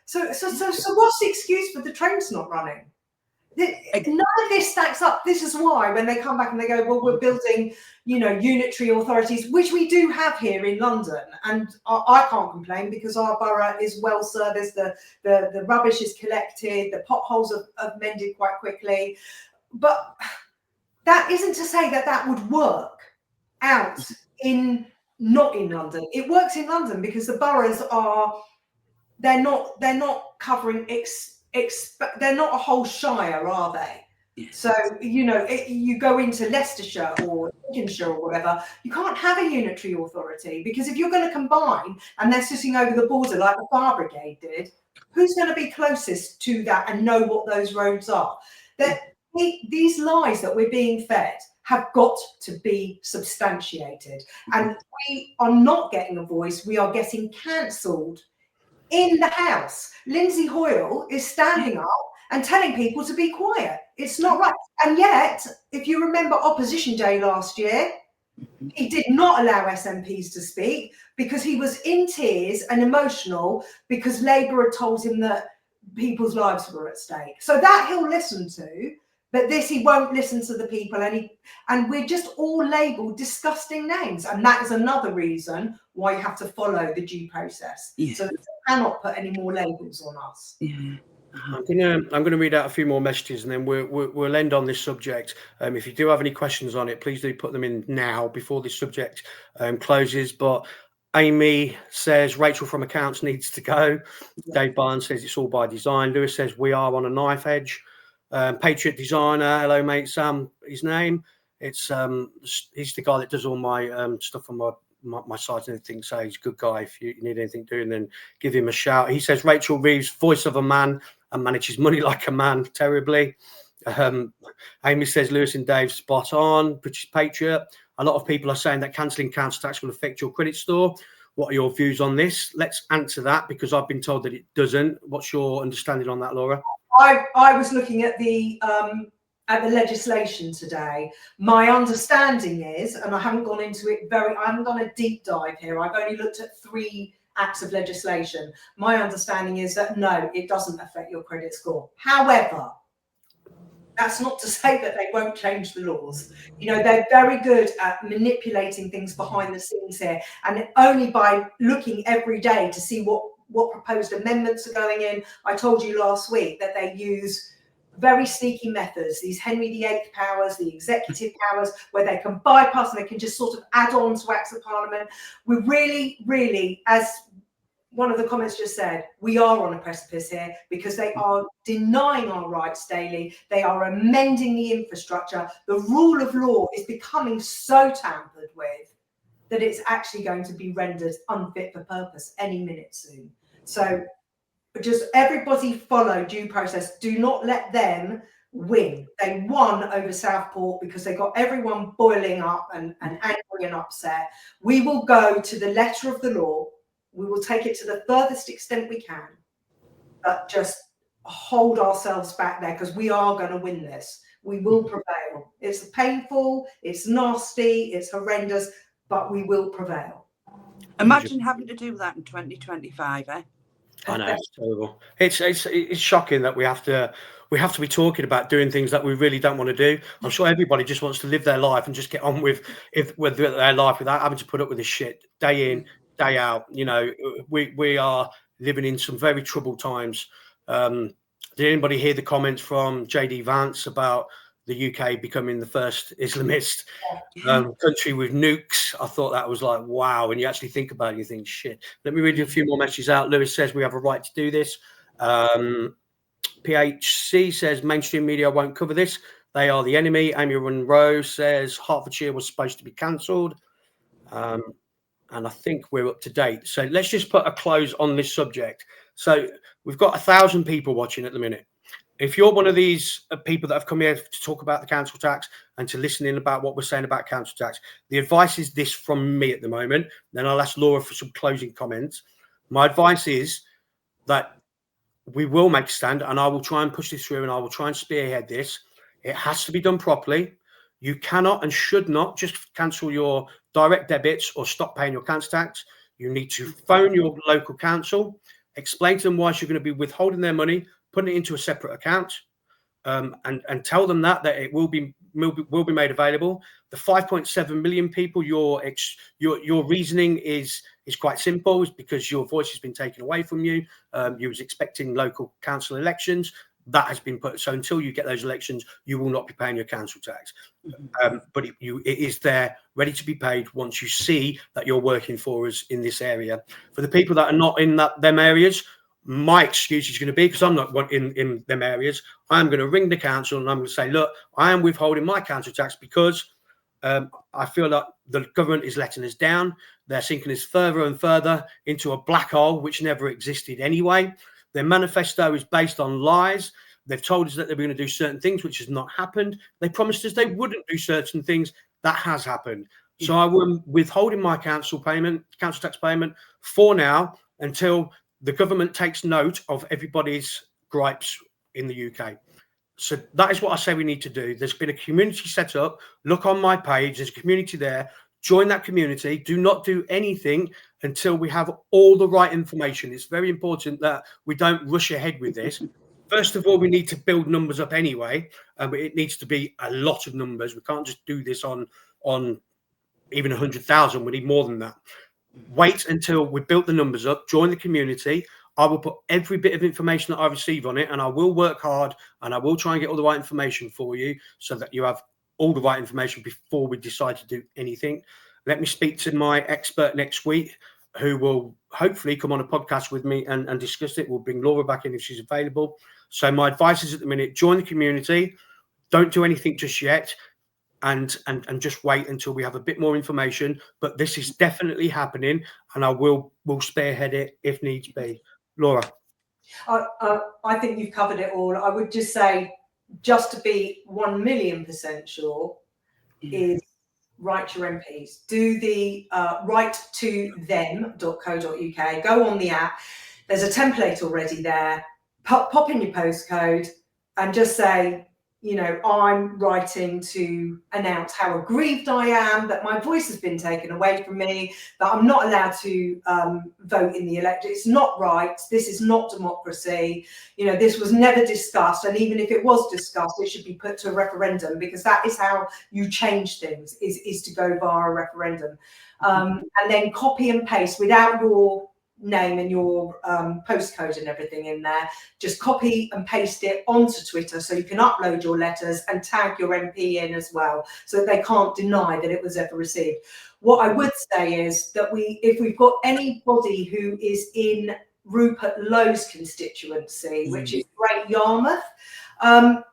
So what's the excuse for the trains not running? None of this stacks up. This is why when they come back and they go, well, we're building, unitary authorities, which we do have here in London, and I can't complain because our borough is well serviced. The rubbish is collected, the potholes are mended quite quickly, but that isn't to say that would work out not in London. It works in London because the boroughs they're not covering they're not a whole shire, are they? Yes. So you go into Leicestershire or Lincolnshire or whatever, you can't have a unitary authority, because if you're going to combine and they're sitting over the border like the Fire Brigade did, who's going to be closest to that and know what those roads are? These lies that we're being fed have got to be substantiated, and we are not getting a voice. We are getting cancelled in the House. Lindsay Hoyle is standing up and telling people to be quiet. It's not right. And yet, if you remember Opposition Day last year, he did not allow SMPs to speak because he was in tears and emotional because Labour had told him that people's lives were at stake. So that he'll listen to, but this he won't listen to the people, and we're just all labelled disgusting names, and that is another reason why you have to follow the due process. Yeah. So they cannot put any more labels on us. Yeah. I'm gonna read out a few more messages, and then we'll end on this subject. If you do have any questions on it, please do put them in now before this subject closes. But Amy says Rachel from accounts needs to go. Yeah. Dave Barnes says it's all by design. Lewis says we are on a knife edge. Patriot Designer, hello mate Sam, his name. It's he's the guy that does all my stuff on my site and everything. So he's a good guy. If you need anything doing, then give him a shout. He says Rachel Reeves, voice of a man and manages money like a man terribly. Amy says Lewis and Dave spot on. British Patriot. A lot of people are saying that cancelling council tax will affect your credit score. What are your views on this? Let's answer that, because I've been told that it doesn't. What's your understanding on that, Laura? I was looking at the legislation today. My understanding is, and I haven't gone into it I haven't done a deep dive here. I've only looked at 3 acts of legislation. My understanding is that no, it doesn't affect your credit score. However, that's not to say that they won't change the laws. They're very good at manipulating things behind the scenes here, and only by looking every day to see what proposed amendments are going in. I told you last week that they use very sneaky methods, these Henry VIII powers, the executive powers, where they can bypass and they can just sort of add on to acts of parliament. We really, really, as one of the comments just said, we are on a precipice here, because they are denying our rights daily. They are amending the infrastructure. The rule of law is becoming so tampered with that it's actually going to be rendered unfit for purpose any minute soon. So just everybody follow due process. Do not let them win. They won over Southport because they got everyone boiling up and angry and upset. We will go to the letter of the law. We will take it to the furthest extent we can, but just hold ourselves back there, because we are going to win this. We will prevail. It's painful, it's nasty, it's horrendous, but we will prevail. Imagine having to do that in 2025, eh? I know, it's terrible. It's shocking that we have to be talking about doing things that we really don't want to do. I'm sure everybody just wants to live their life and just get on with their life without having to put up with this shit day in, day out. You know, we are living in some very troubled times. Did anybody hear the comments from JD Vance about the UK becoming the first Islamist country with nukes? I thought that was like, wow. And you actually think about it, you think, shit. Let me read you a few more messages out. Lewis says we have a right to do this. PHC says mainstream media won't cover this. They are the enemy. Amy Monroe says Hertfordshire was supposed to be cancelled. And I think we're up to date. So let's just put a close on this subject. So we've got 1,000 people watching at the minute. If you're one of these people that have come here to talk about the council tax and to listen in about what we're saying about council tax, the advice is this from me at the moment. Then I'll ask Laura for some closing comments. My advice is that we will make a stand, and I will try and push this through, and I will try and spearhead this. It has to be done properly. You cannot and should not just cancel your direct debits or stop paying your council tax. You need to phone your local council, explain to them why you're going to be withholding their money, putting it into a separate account, and tell them that it will be made available. The 5.7 million people, your reasoning is quite simple. It's because your voice has been taken away from you. You was expecting local council elections. That has been put. So until you get those elections, you will not be paying your council tax. But it is there, ready to be paid once you see that you're working for us in this area. For the people that are not in them areas, my excuse is going to be, because I'm not in them areas, I'm going to ring the council and I'm going to say, look, I am withholding my council tax because I feel like the government is letting us down. They're sinking us further and further into a black hole which never existed anyway. Their manifesto is based on lies. They've told us that they were going to do certain things, which has not happened. They promised us they wouldn't do certain things. That has happened. So I will withholding my council tax payment for now until the government takes note of everybody's gripes in the UK. So that is what I say we need to do. There's been a community set up. Look on my page. There's a community there. Join that community. Do not do anything until we have all the right information. It's very important that we don't rush ahead with this. First of all, we need to build numbers up anyway. It needs to be a lot of numbers. We can't just do this on even 100,000. We need more than that. Wait until we built the numbers up. Join the community. I will put every bit of information that I receive on it, and I will work hard, and I will try and get all the right information for you so that you have all the right information before we decide to do anything. Let me speak to my expert next week, who will hopefully come on a podcast with me and discuss it. We'll bring Laura back in if she's available. So my advice is at the minute, join the community. Don't do anything just yet. And just wait until we have a bit more information. But this is definitely happening, and I will spearhead it if needs be. Laura. I think you've covered it all. I would just say, just to be 1,000,000% sure, is write your MPs. Do the write-to-them.co.uk. Go on the app. There's a template already there. Pop in your postcode and just say, you know, I'm writing to announce how aggrieved I am that my voice has been taken away from me, that I'm not allowed to vote in the election. It's not right. This is not democracy. You know, this was never discussed. And even if it was discussed, it should be put to a referendum, because that is how you change things, is to go via a referendum. And then copy and paste without your name and your postcode and everything in there. Just copy and paste it onto Twitter so you can upload your letters and tag your MP in as well, so that they can't deny that it was ever received. What I would say is that if we've got anybody who is in Rupert Lowe's constituency, which is Great Yarmouth, tag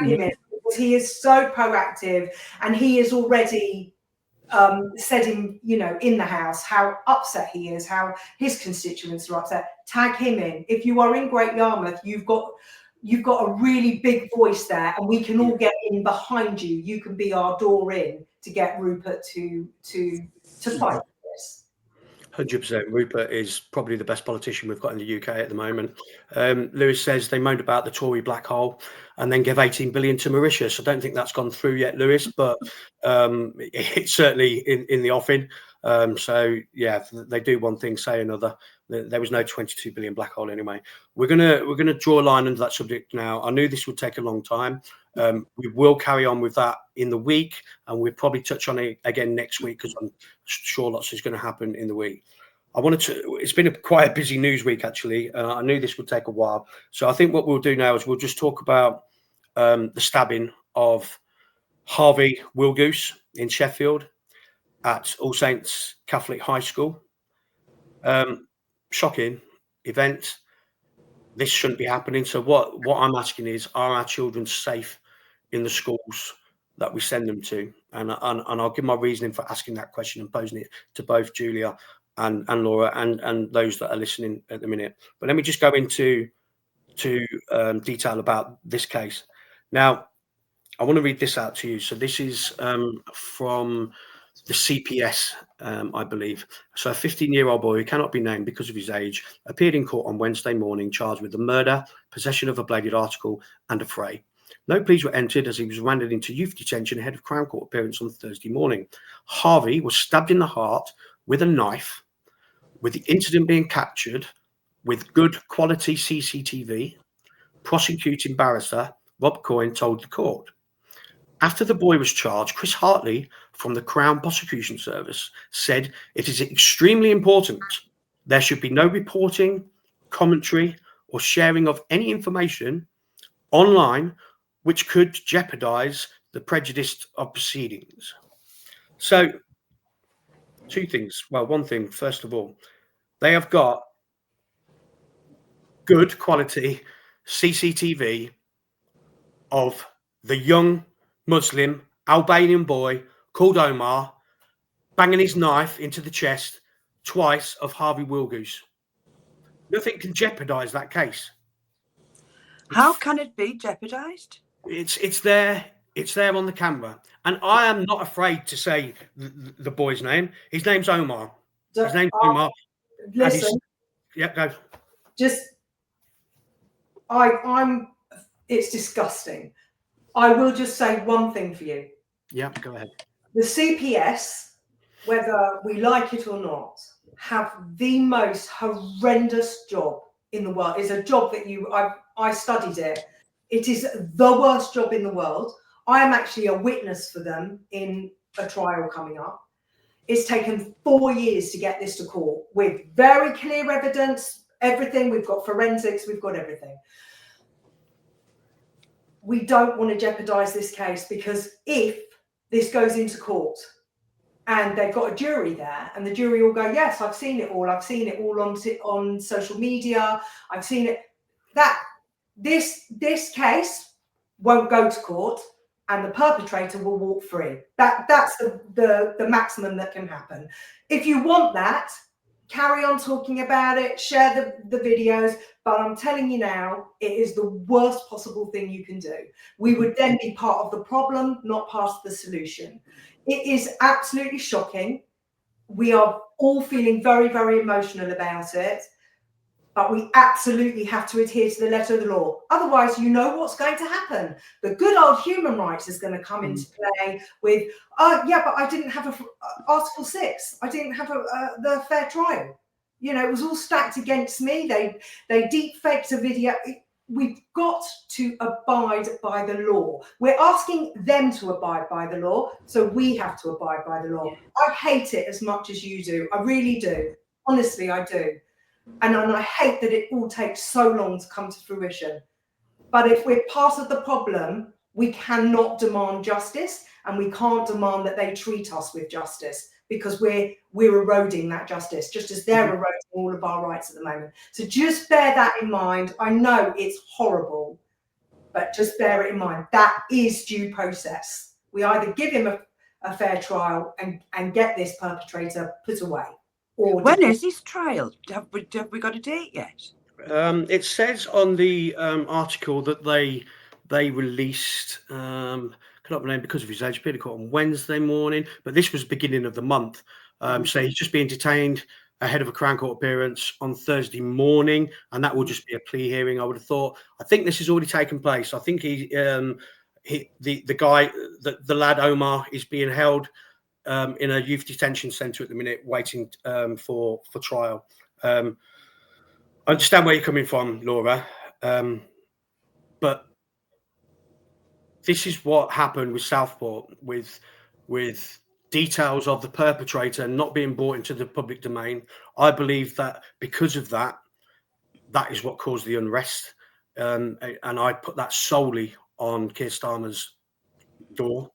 him in, because he is so proactive, and he is already said in the House how upset he is, how his constituents are upset. Tag him in. If you are in Great Yarmouth, you've got a really big voice there, and we can all get in behind you. You can be our door in to get Rupert to fight this. 100%. Rupert is probably the best politician we've got in the UK at the moment. Lewis says they moaned about the Tory black hole and then give 18 billion to Mauritius. I don't think that's gone through yet, Lewis, but it's certainly in the offing. So yeah, they do one thing, say another. There was no 22 billion black hole anyway. We're gonna draw a line under that subject now. I knew this would take a long time. We will carry on with that in the week, and we'll probably touch on it again next week because I'm sure lots is going to happen in the week. It's been quite a busy news week, actually. I knew this would take a while. So I think what we'll do now is we'll just talk about the stabbing of Harvey Willgoose in Sheffield at All Saints Catholic High School. Shocking event. This shouldn't be happening. So what I'm asking is, are our children safe in the schools that we send them to? And I'll give my reasoning for asking that question and posing it to both Julia and Laura and those that are listening at the minute. But let me just go into detail about this case. Now, I want to read this out to you. So this is from the CPS, I believe. So a 15-year-old boy who cannot be named because of his age appeared in court on Wednesday morning, charged with the murder, possession of a bladed article, and a fray. No pleas were entered as he was remanded into youth detention ahead of Crown Court appearance on Thursday morning. Harvey was stabbed in the heart with a knife, with the incident being captured with good quality CCTV. Prosecuting barrister Rob Coyne told the court. After the boy was charged, Chris Hartley from the Crown Prosecution Service said it is extremely important there should be no reporting, commentary, or sharing of any information online which could jeopardize the prejudice of proceedings. So, two things. Well, one thing, first of all, they have got good quality CCTV of the young Muslim Albanian boy called Omar banging his knife into the chest twice of Harvey Willgoose. Nothing can jeopardize that case. How can it be jeopardized? It's there on the camera, and I am not afraid to say the boy's name. His name's Omar. His name's Omar. Listen, yeah, go. It's disgusting. I will just say one thing for you. Yeah, go ahead. The CPS, whether we like it or not, have the most horrendous job in the world. It's a job that I studied it. It is the worst job in the world. I am actually a witness for them in a trial coming up. It's taken 4 years to get this to court with very clear evidence, everything. We've got forensics, we've got everything. We don't want to jeopardize this case, because if this goes into court and they've got a jury there and the jury will go, yes, I've seen it all. I've seen it all on social media. I've seen it. That this case won't go to court and the perpetrator will walk free. That's the maximum that can happen. If you want that, carry on talking about it, share the videos, but I'm telling you now, it is the worst possible thing you can do. We would then be part of the problem, not part of the solution. It is absolutely shocking. We are all feeling very, very emotional about it, but we absolutely have to adhere to the letter of the law. Otherwise, you know what's going to happen. The good old human rights is going to come into play with, yeah, but I didn't have Article 6. I didn't have the fair trial. You know, it was all stacked against me. They deep faked a video. We've got to abide by the law. We're asking them to abide by the law, so we have to abide by the law. Yeah. I hate it as much as you do. I really do. Honestly, I do. And I hate that it all takes so long to come to fruition. But if we're part of the problem, we cannot demand justice, and we can't demand that they treat us with justice, because we're eroding that justice, just as they're eroding all of our rights at the moment. So just bear that in mind. I know it's horrible, but just bear it in mind. That is due process. We either give him a fair trial and get this perpetrator put away. Or when is his trial? Have we got a date yet? It says on the article that they released, cannot remember because of his age, appeared in court on Wednesday morning, but this was beginning of the month. So he's just being detained ahead of a Crown Court appearance on Thursday morning, and that will just be a plea hearing, I would have thought. I think this has already taken place. I think the lad Omar is being held in a youth detention centre at the minute, waiting for trial. I understand where you're coming from, Laura, but this is what happened with Southport, with details of the perpetrator not being brought into the public domain. I believe that because of that, that is what caused the unrest, and I put that solely on Keir Starmer's door.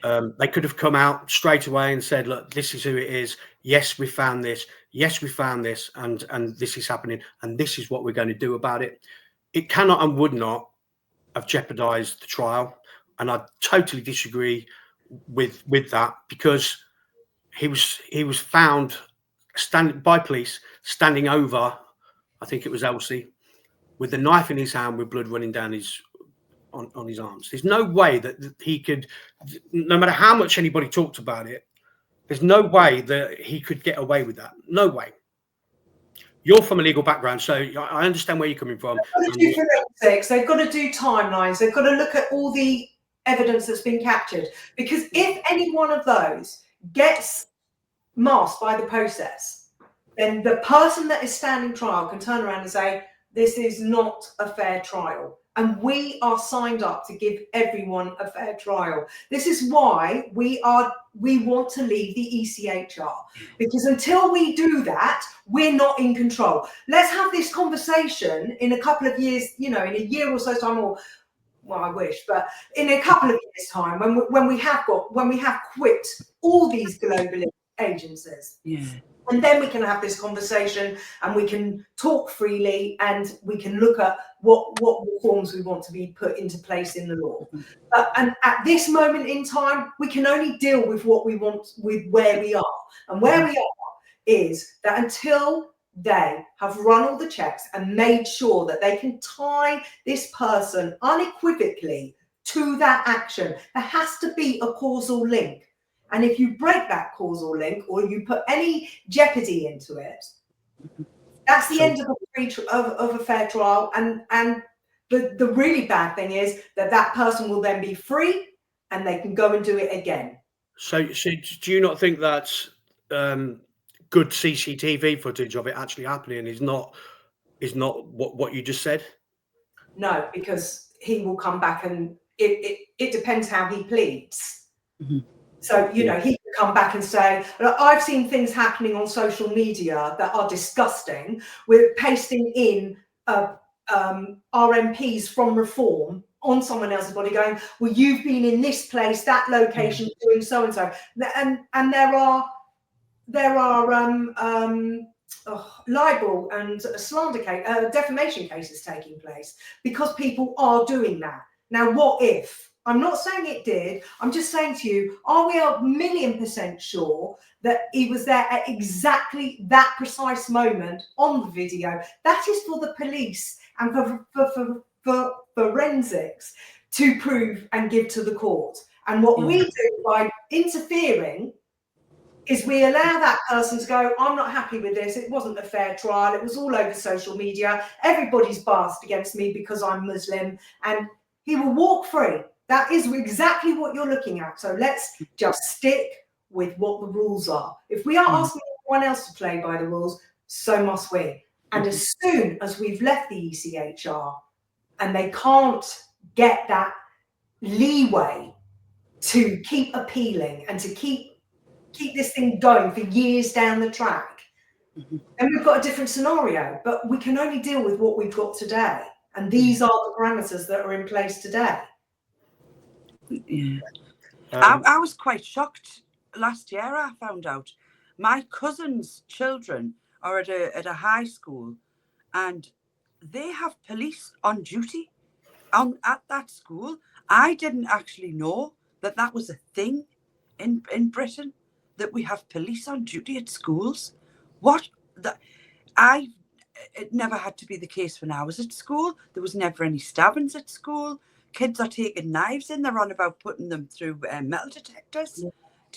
They could have come out straight away and said, look, this is who it is. Yes, we found this. Yes, we found this. And this is happening. And this is what we're going to do about it. It cannot and would not have jeopardized the trial. And I totally disagree with that, because he was found by police standing over, I think it was Elsie, with a knife in his hand with blood running down on his arms. There's no way that he could, no matter how much anybody talked about it, there's no way that he could get away with that. No way. You're from a legal background, so I understand where you're coming from. They've got to do forensics. They've got to do timelines. They've got to look at all the evidence that's been captured. Because if any one of those gets masked by the process, then the person that is standing trial can turn around and say, this is not a fair trial. And we are signed up to give everyone a fair trial. This is why we want to leave the ECHR, because until we do that, we're not in control. Let's have this conversation in a couple of years, in a year or so time, or well, I wish, but in a couple of years' time, when we have quit all these global agencies. Yeah. And then we can have this conversation and we can talk freely and we can look at what reforms we want to be put into place in the law. And at this moment in time, we can only deal with what we want with where we are. And where we are is that until they have run all the checks and made sure that they can tie this person unequivocally to that action, there has to be a causal link. And if you break that causal link or you put any jeopardy into it, that's the end of a fair trial. And the really bad thing is that person will then be free and they can go and do it again. So do you not think that's good CCTV footage of it actually happening is not what you just said? No, because he will come back and it depends how he pleads. Mm-hmm. So, he can come back and say, I've seen things happening on social media that are disgusting, with pasting in RMPs from Reform on someone else's body going, well, you've been in this place, that location, doing so and so. And there are libel and slander defamation cases taking place because people are doing that. Now, what if? I'm not saying it did. I'm just saying to you, are we 1,000,000% sure that he was there at exactly that precise moment on the video? That is for the police and for forensics to prove and give to the court. And what we do by interfering is we allow that person to go, I'm not happy with this. It wasn't a fair trial. It was all over social media. Everybody's biased against me because I'm Muslim. And he will walk free. That is exactly what you're looking at. So let's just stick with what the rules are. If we are asking everyone else to play by the rules, so must we. And as soon as we've left the ECHR and they can't get that leeway to keep appealing and to keep this thing going for years down the track, then we've got a different scenario. But we can only deal with what we've got today. And these are the parameters that are in place today. Yeah. I was quite shocked last year. I found out my cousin's children are at a high school, and they have police on duty at that school. I didn't actually know that was a thing in Britain, that we have police on duty at schools. It never had to be the case when I was at school. There was never any stabbings at school. Kids are taking knives in. They're on about putting them through metal detectors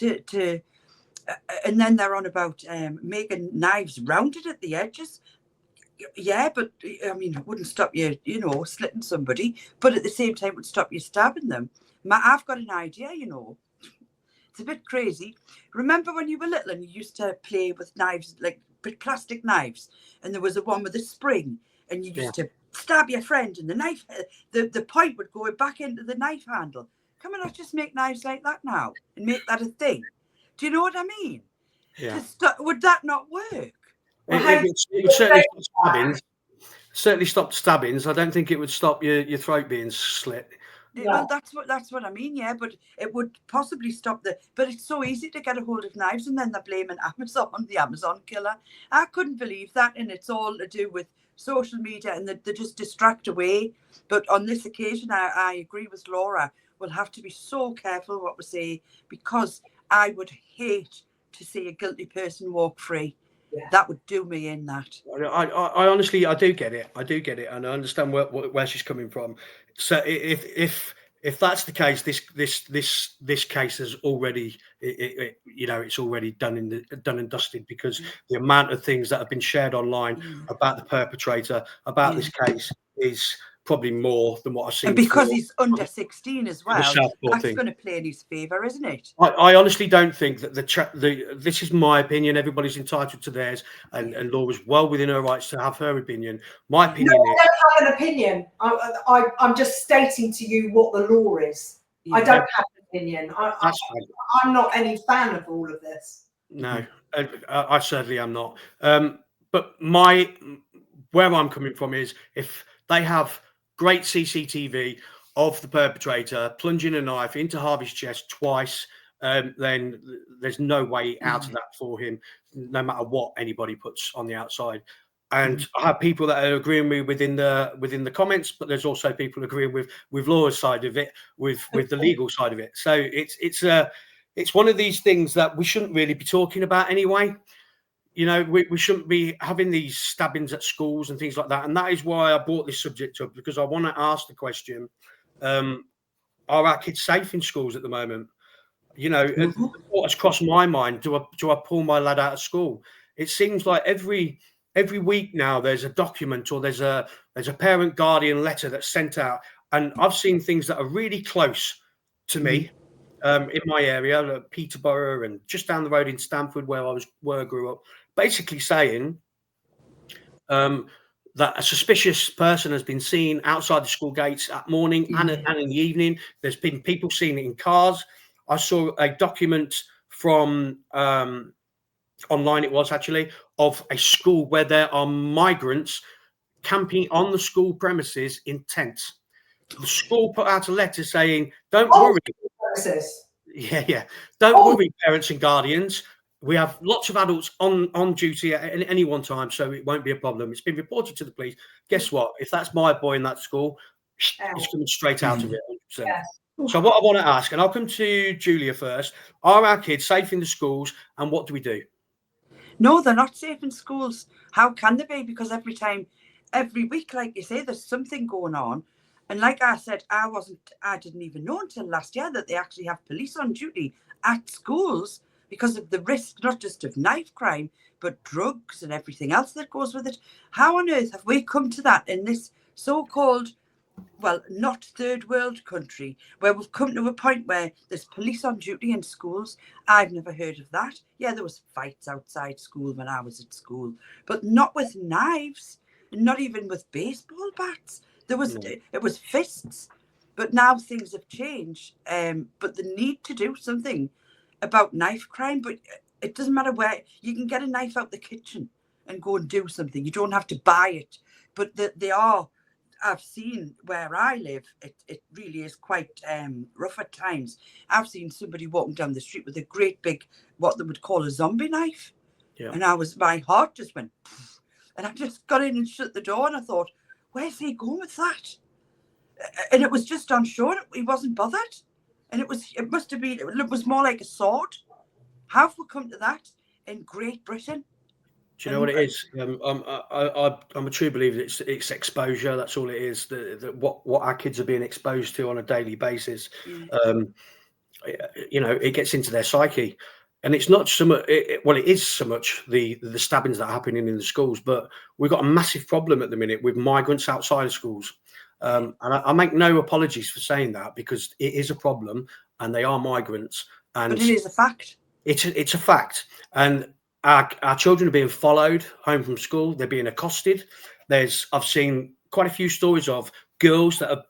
and then they're on about making knives rounded at the edges. Yeah, but I mean, it wouldn't stop you, slitting somebody, but at the same time, it would stop you stabbing them. I've got an idea, It's a bit crazy. Remember when you were little and you used to play with knives, like plastic knives, and there was a one with a spring, and you used to stab your friend, and the knife, the point would go back into the knife handle. Can we not just make knives like that now and make that a thing? Do you know what I mean? Yeah. Would that not work? It would certainly stop stabbings. Certainly stop stabbings. I don't think it would stop your throat being slit. Well, that's what I mean, yeah. But it would possibly stop But it's so easy to get a hold of knives, and then they're blaming Amazon, the Amazon killer. I couldn't believe that, and it's all to do with social media, and they just distract away. But on this occasion, I agree with Laura. We'll have to be so careful what we say, because I would hate to see a guilty person walk free. Yeah. That would do me in. That I honestly, I do get it, and I understand where she's coming from. So if that's the case, this case has already, it's already done and dusted, because the amount of things that have been shared online about the perpetrator, about this case, is probably more than what I've seen. And because he's under 16 as well, that's going to play in his favour, isn't it? I honestly don't think that this is my opinion. Everybody's entitled to theirs, and Laura's well within her rights to have her opinion. My opinion is... I don't have an opinion. I'm just stating to you what the law is. Yeah. I don't have an opinion. I'm not any fan of all of this. No, I certainly am not. But where I'm coming from is, if they have great CCTV of the perpetrator plunging a knife into Harvey's chest twice, then there's no way out of that for him, no matter what anybody puts on the outside. And I have people that are agreeing with me within the comments, but there's also people agreeing with Laura's side of it, with the legal side of it. So it's one of these things that we shouldn't really be talking about anyway. We shouldn't be having these stabbings at schools and things like that. And that is why I brought this subject up, because I want to ask the question, are our kids safe in schools at the moment? What has crossed my mind, do I pull my lad out of school? It seems like every week now there's a document, or there's a parent guardian letter that's sent out. And I've seen things that are really close to me. In my area, like Peterborough, and just down the road in Stamford, where I grew up, basically saying that a suspicious person has been seen outside the school gates at morning and in the evening. There's been people seen in cars. I saw a document from online, it was actually, of a school where there are migrants camping on the school premises in tents. The school put out a letter saying, "Don't worry." Yeah. Don't worry, parents and guardians. We have lots of adults on duty at any one time, so it won't be a problem. It's been reported to the police. Guess what? If that's my boy in that school, it's coming straight out of it. 100%. Yeah. So what I want to ask, and I'll come to Julia first, are our kids safe in the schools, and what do we do? No, they're not safe in schools. How can they be? Because every week, like you say, there's something going on. And like I said, I didn't even know until last year that they actually have police on duty at schools, because of the risk, not just of knife crime, but drugs and everything else that goes with it. How on earth have we come to that in this so-called, well, not third world country, where we've come to a point where there's police on duty in schools? I've never heard of that. Yeah, there was fights outside school when I was at school, but not with knives, and not even with baseball bats. It was fists. But now things have changed. But the need to do something about knife crime, but it doesn't matter where. You can get a knife out the kitchen and go and do something. You don't have to buy it. But I've seen where I live, it really is quite rough at times. I've seen somebody walking down the street with a great big, what they would call a zombie knife. Yeah. And my heart just went, and I just got in and shut the door, and I thought, where's he going with that? And it was just on show. He wasn't bothered. And it was more like a sword. How have we come to that in Great Britain? Do you know what it is? I'm a true believer. It's exposure. That's all it is. What our kids are being exposed to on a daily basis. Yeah. It gets into their psyche. And it's not so much, it is so much the stabbings that are happening in the schools, but we've got a massive problem at the minute with migrants outside of schools. And I make no apologies for saying that, because it is a problem, and they are migrants. But it is a fact. It's a fact. And our children are being followed home from school. They're being accosted. I've seen quite a few stories of girls that have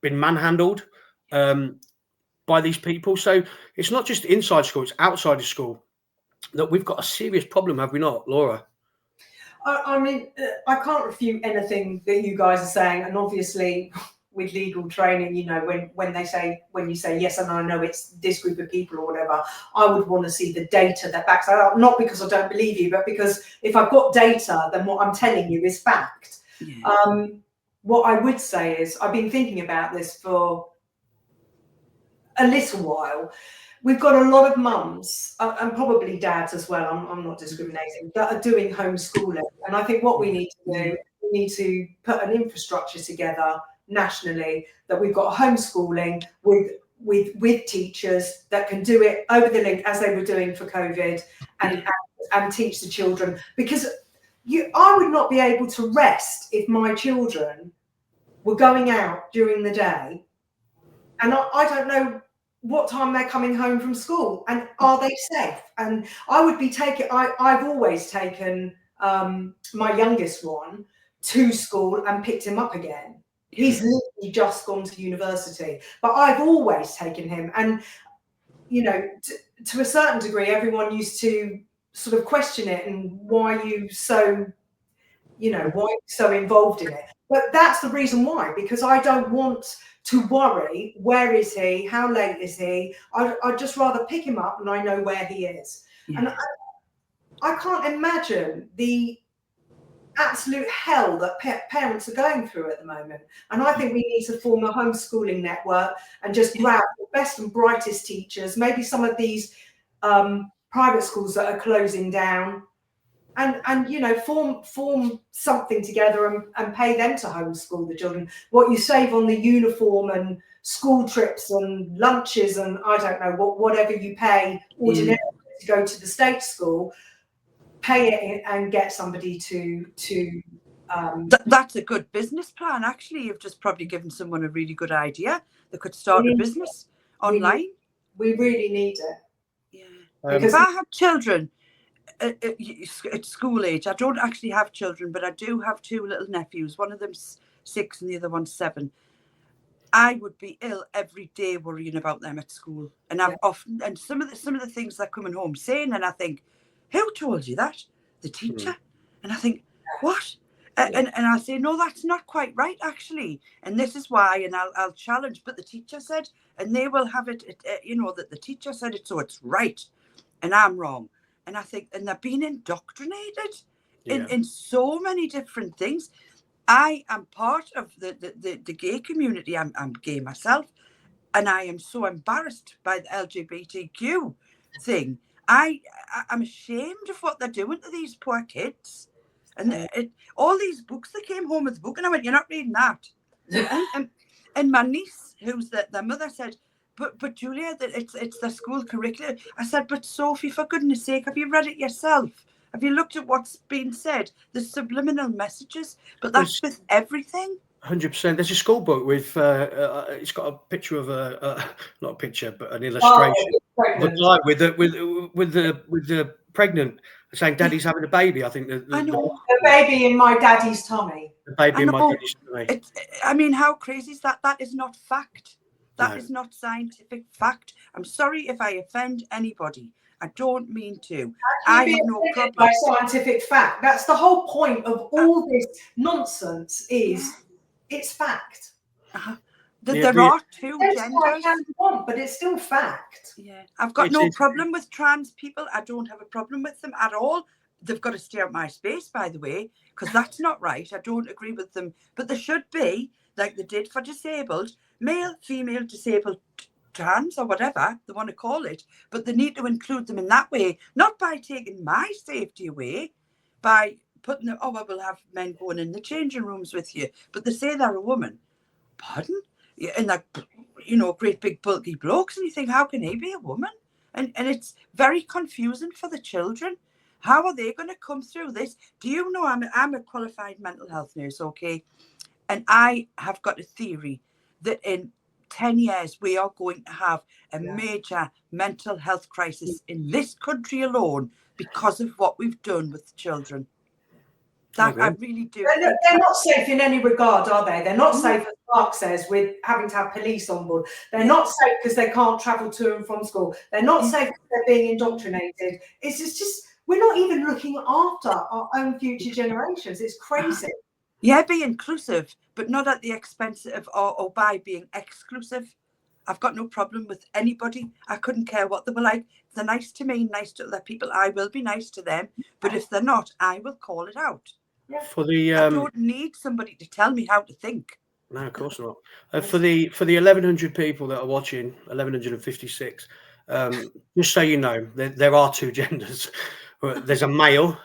been manhandled by these people. So it's not just inside school, it's outside of school that we've got a serious problem, have we not, Laura? I mean, I can't refute anything that you guys are saying, and obviously with legal training, you know, when you say yes, and I know it's this group of people or whatever, I would want to see the data that backs that up. Not because I don't believe you, but because if I've got data, then what I'm telling you is fact. Yeah. What I would say is I've been thinking about this for a little while. We've got a lot of mums and probably dads as well, I'm not discriminating, that are doing homeschooling. And I think what we need to do, we need to put an infrastructure together nationally that we've got homeschooling with teachers that can do it over the link as they were doing for COVID and teach the children. Because I would not be able to rest if my children were going out during the day and I don't know what time they're coming home from school and are they safe. And I would be I've always taken my youngest one to school and picked him up again. He's literally just gone to university, but I've always taken him. And you know, to a certain degree, everyone used to sort of question it and why you so involved in it. But that's the reason why, because I don't want to worry, where is he? How late is he? I'd just rather pick him up and I know where he is. Yeah. And I can't imagine the absolute hell that parents are going through at the moment. And I think we need to form a homeschooling network and just grab the best and brightest teachers, maybe some of these private schools that are closing down, and you know, form something together and pay them to homeschool the children. What you save on the uniform and school trips and lunches and I don't know whatever you pay ordinarily to go to the state school, pay it and get somebody to that's a good business plan. Actually, you've just probably given someone a really good idea. They could start a business online. We really need it. Yeah. Because if I have children at school age, I don't actually have children, but I do have two little nephews. One of them's 6 and the other one's 7. I would be ill every day worrying about them at school, and I've often, and some of the things they're coming home saying, and I think, who told you that? The teacher. And I think, what? And I say, no, that's not quite right, actually. And this is why, and I'll challenge, but the teacher said, and they will have it, you know, that the teacher said it, so it's right, and I'm wrong. And I think, and they're being indoctrinated in so many different things. I am part of the gay community. I'm gay myself, and I am so embarrassed by the LGBTQ thing. I'm ashamed of what they're doing to these poor kids. And all these books, they came home with the book, and I went, you're not reading that. and my niece, who's their mother, said, but Julia, it's the school curriculum. I said, but Sophie, for goodness sake, have you read it yourself? Have you looked at what's been said? The subliminal messages, but that's with everything. 100%. There's a school book with it's got a picture of not a picture, but an illustration of a guy with the pregnant saying, "Daddy's having a baby." I think the baby in my daddy's tummy. The baby in my daddy's tummy. I mean, how crazy is that? That is not fact. That is not scientific fact. I'm sorry if I offend anybody. I don't mean to. I have no problem. By scientific fact. That's the whole point of all this nonsense. It's fact. There are two genders. But it's still fact. Yeah, I've got no problem with trans people. I don't have a problem with them at all. They've got to stay out my space, by the way, because that's not right. I don't agree with them. But there should be, like they did for disabled, male, female, disabled, trans, or whatever they want to call it. But they need to include them in that way, not by taking my safety away, by putting them, I will have men going in the changing rooms with you. But they say they're a woman. Pardon? Yeah, and they're, you know, great big bulky blokes, and you think, how can he be a woman? And it's very confusing for the children. How are they going to come through this? Do you know, I'm a qualified mental health nurse, okay? And I have got a theory that in 10 years, we are going to have a major mental health crisis in this country alone because of what we've done with children. That I really do. They're not safe in any regard, are they? They're not safe, as Mark says, with having to have police on board. They're not safe because they can't travel to and from school. They're not safe because they're being indoctrinated. It's just we're not even looking after our own future generations. It's crazy. Yeah, be inclusive, but not at the expense of or by being exclusive. I've got no problem with anybody. I couldn't care what they were like. If they're nice to me, nice to other people, I will be nice to them. But if they're not, I will call it out. Yeah. I don't need somebody to tell me how to think. No, of course not. For the 1,100 people that are watching, 1,156, just so you know, there are two genders. There's a male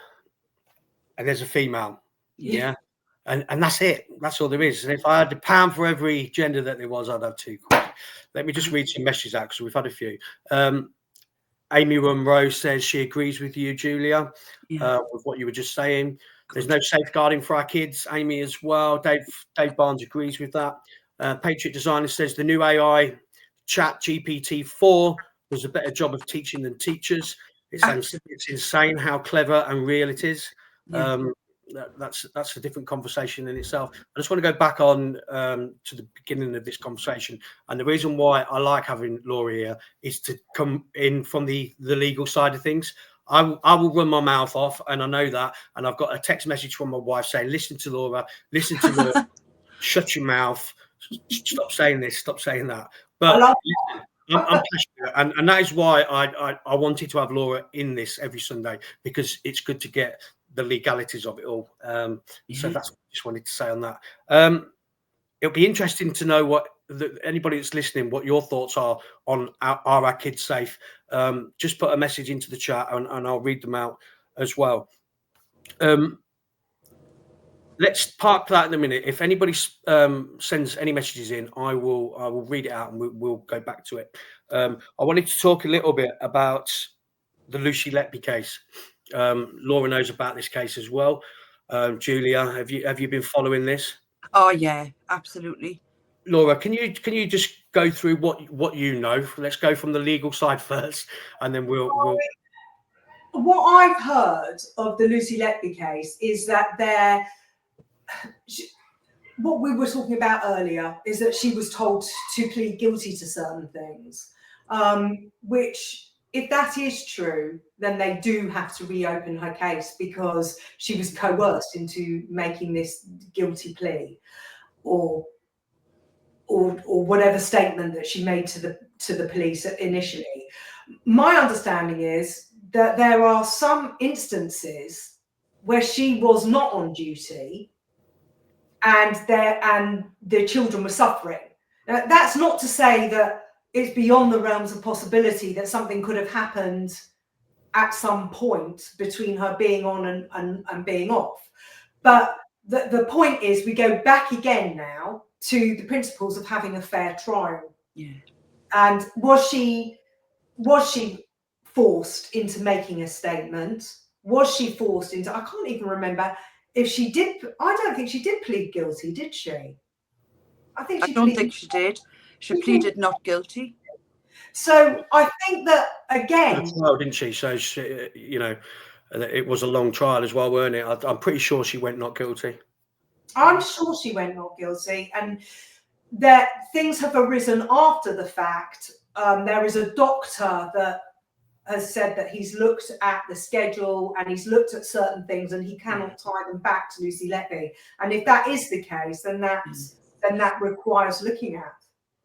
and there's a female. Yeah. And that's it. That's all there is. And if I had £1 for every gender that there was, I'd have £2. Let me just read some messages out because we've had a few. Amy Munro says she agrees with you, Julia, with what you were just saying. There's no safeguarding for our kids. Amy as well. Dave Barnes agrees with that. Patriot Designer says the new AI chat GPT-4 does a better job of teaching than teachers. It's insane how clever and real it is. That's a different conversation in itself. I just want to go back on to the beginning of this conversation, and the reason why I like having Laura here is to come in from the legal side of things. I will run my mouth off, and I know that, and I've got a text message from my wife saying, listen to Laura, shut your mouth, stop saying this, stop saying that. But I'm passionate, and that is why I wanted to have Laura in this every Sunday, because it's good to get the legalities of it all. So that's what I just wanted to say on that. It'll be interesting to know what anybody that's listening, what your thoughts are on are our kids safe. Just put a message into the chat and I'll read them out as well. Let's park that in a minute. If anybody sends any messages in, I will read it out and we'll go back to it. I wanted to talk a little bit about the Lucy Letby case. Laura knows about this case as well. Julia, have you been following this? Oh yeah, absolutely. Laura, can you just go through what you know? Let's go from the legal side first, and then we'll. What I've heard of the Lucy Letby case is that what we were talking about earlier is that she was told to plead guilty to certain things, which, if that is true, then they do have to reopen her case because she was coerced into making this guilty plea, or whatever statement that she made to the police initially. My understanding is that there are some instances where she was not on duty and the children were suffering. Now, that's not to say that it's beyond the realms of possibility that something could have happened at some point between her being on and being off. But the point is, we go back again now to the principles of having a fair trial. Yeah. And was she forced into making a statement? Was she forced into? I can't even remember if she did. I don't think she did plead guilty, did she? I don't think she did. She pleaded not guilty. So I think that again. Well, didn't she? So she, it was a long trial as well, weren't it? I'm pretty sure she went not guilty. I'm sure she went not guilty, and that things have arisen after the fact. There is a doctor that has said that he's looked at the schedule and he's looked at certain things and he cannot tie them back to Lucy Letby. And if that is the case, then that requires looking at.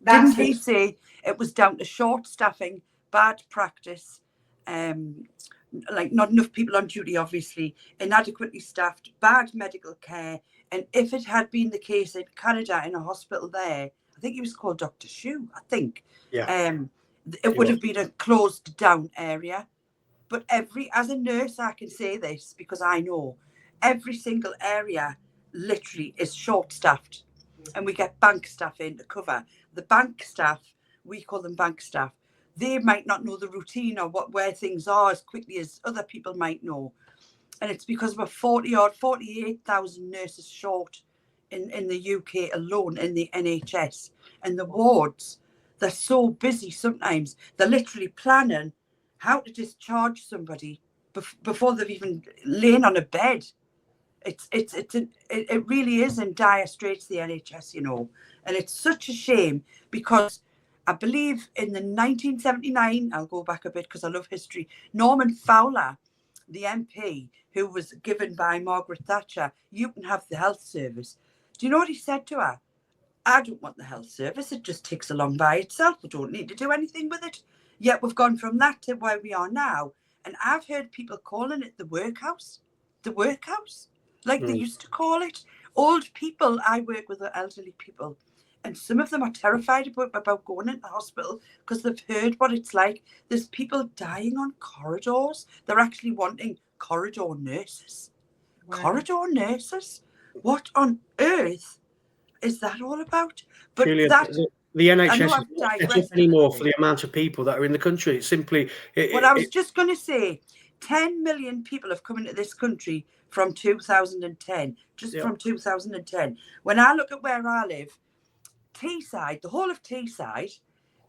Didn't he say it was down to short staffing, bad practice, like not enough people on duty, obviously, inadequately staffed, bad medical care? And if it had been the case in Canada in a hospital there, I think he was called Dr. Shu, I think. Yeah. It would have been a closed down area. But as a nurse, I can say this because I know every single area literally is short staffed. And we get bank staff in to cover. The bank staff, we call them bank staff, they might not know the routine or where things are as quickly as other people might know. And it's because we're 48,000 nurses short in the UK alone in the NHS, and the wards, they're so busy sometimes. They're literally planning how to discharge somebody before they've even lain on a bed. It really is in dire straits, the NHS, you know, and it's such a shame because I believe in the 1979, I'll go back a bit because I love history, Norman Fowler, the MP who was given by Margaret Thatcher, you can have the health service. Do you know what he said to her? I don't want the health service. It just ticks along by itself. We don't need to do anything with it. Yet we've gone from that to where we are now. And I've heard people calling it the workhouse, like they used to call it. Old people, I work with elderly people, and some of them are terrified about going into hospital because they've heard what it's like. There's people dying on corridors. They're actually wanting corridor nurses. Wow. Corridor nurses? What on earth is that all about? But Julia, that the NHS is not set up anymore for the amount of people that are in the country. It's simply... I was just going to say, 10 million people have come into this country from 2010, from 2010. When I look at where I live, Teesside, the whole of Teesside,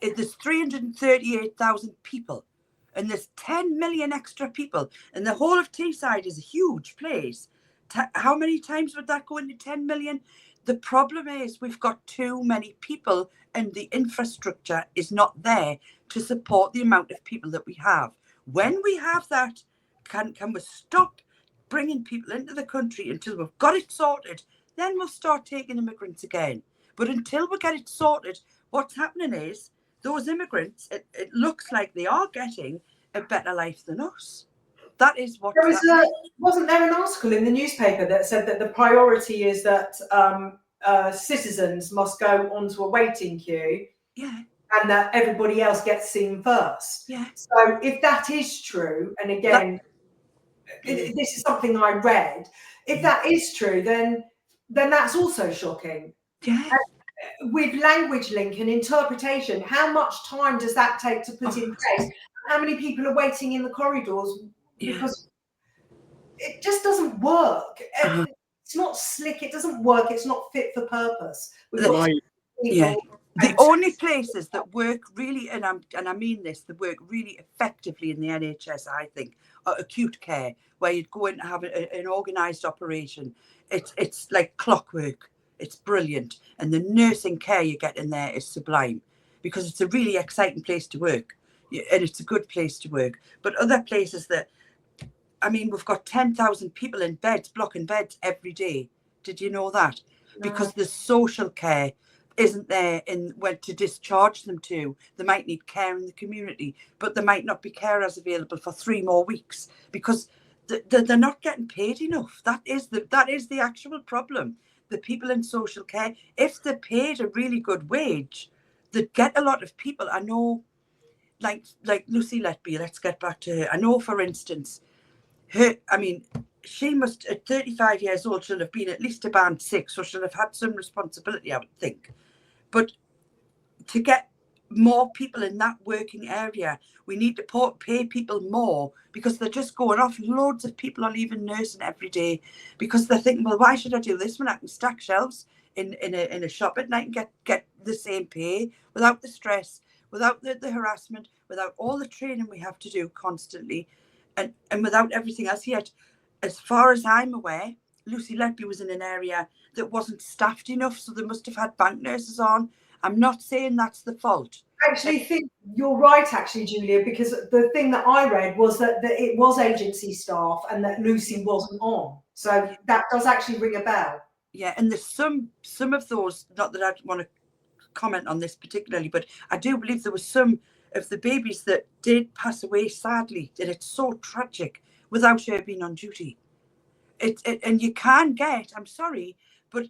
there's 338,000 people, and there's 10 million extra people, and the whole of Teesside is a huge place. How many times would that go into 10 million? The problem is we've got too many people and the infrastructure is not there to support the amount of people that we have. When we have that, can we stop bringing people into the country until we've got it sorted? Then we'll start taking immigrants again. But until we get it sorted, what's happening is those immigrants, it looks like they are getting a better life than us. That is what wasn't there an article in the newspaper that said that the priority is that citizens must go onto a waiting queue, and that everybody else gets seen first. So if that is true, and again, this is something I read, if that is true, then that's also shocking. With language link and interpretation, how much time does that take to put in place? How many people are waiting in the corridors? Because it just doesn't work. It's not slick. It doesn't work. It's not fit for purpose. The only places that work really, and I mean this, that work really effectively in the NHS, I think, are acute care, where you'd go in and have an organised operation. It's like clockwork. It's brilliant. And the nursing care you get in there is sublime because it's a really exciting place to work. And it's a good place to work. But other places that, I mean, we've got 10,000 people in beds, blocking beds every day. Did you know that? Because the social care isn't there where to discharge them to. They might need care in the community, but there might not be carers available for 3 more weeks because they're not getting paid enough. That is the actual problem. The people in social care, if they're paid a really good wage, they'd get a lot of people. I know, like Lucy Letby, let's get back to her. I know, for instance, she must, at 35 years old, she'll have been at least a band 6, so she'll have had some responsibility, I would think. But to get more people in that working area, we need to pay people more because they're just going off. Loads of people are leaving nursing every day because they're thinking, well, why should I do this when I can stack shelves in a shop at night and get the same pay without the stress, without the harassment, without all the training we have to do constantly, and without everything else. Yet, as far as I'm aware, Lucy Letby was in an area that wasn't staffed enough, so they must have had bank nurses on. I'm not saying that's the fault. I actually think you're right, actually, Julia, because the thing that I read was that it was agency staff and that Lucy wasn't on. So that does actually ring a bell. Yeah, and there's some of those, not that I want to comment on this particularly, but I do believe there was some of the babies that did pass away, sadly, and it's so tragic, without her being on duty. And you can get, I'm sorry, but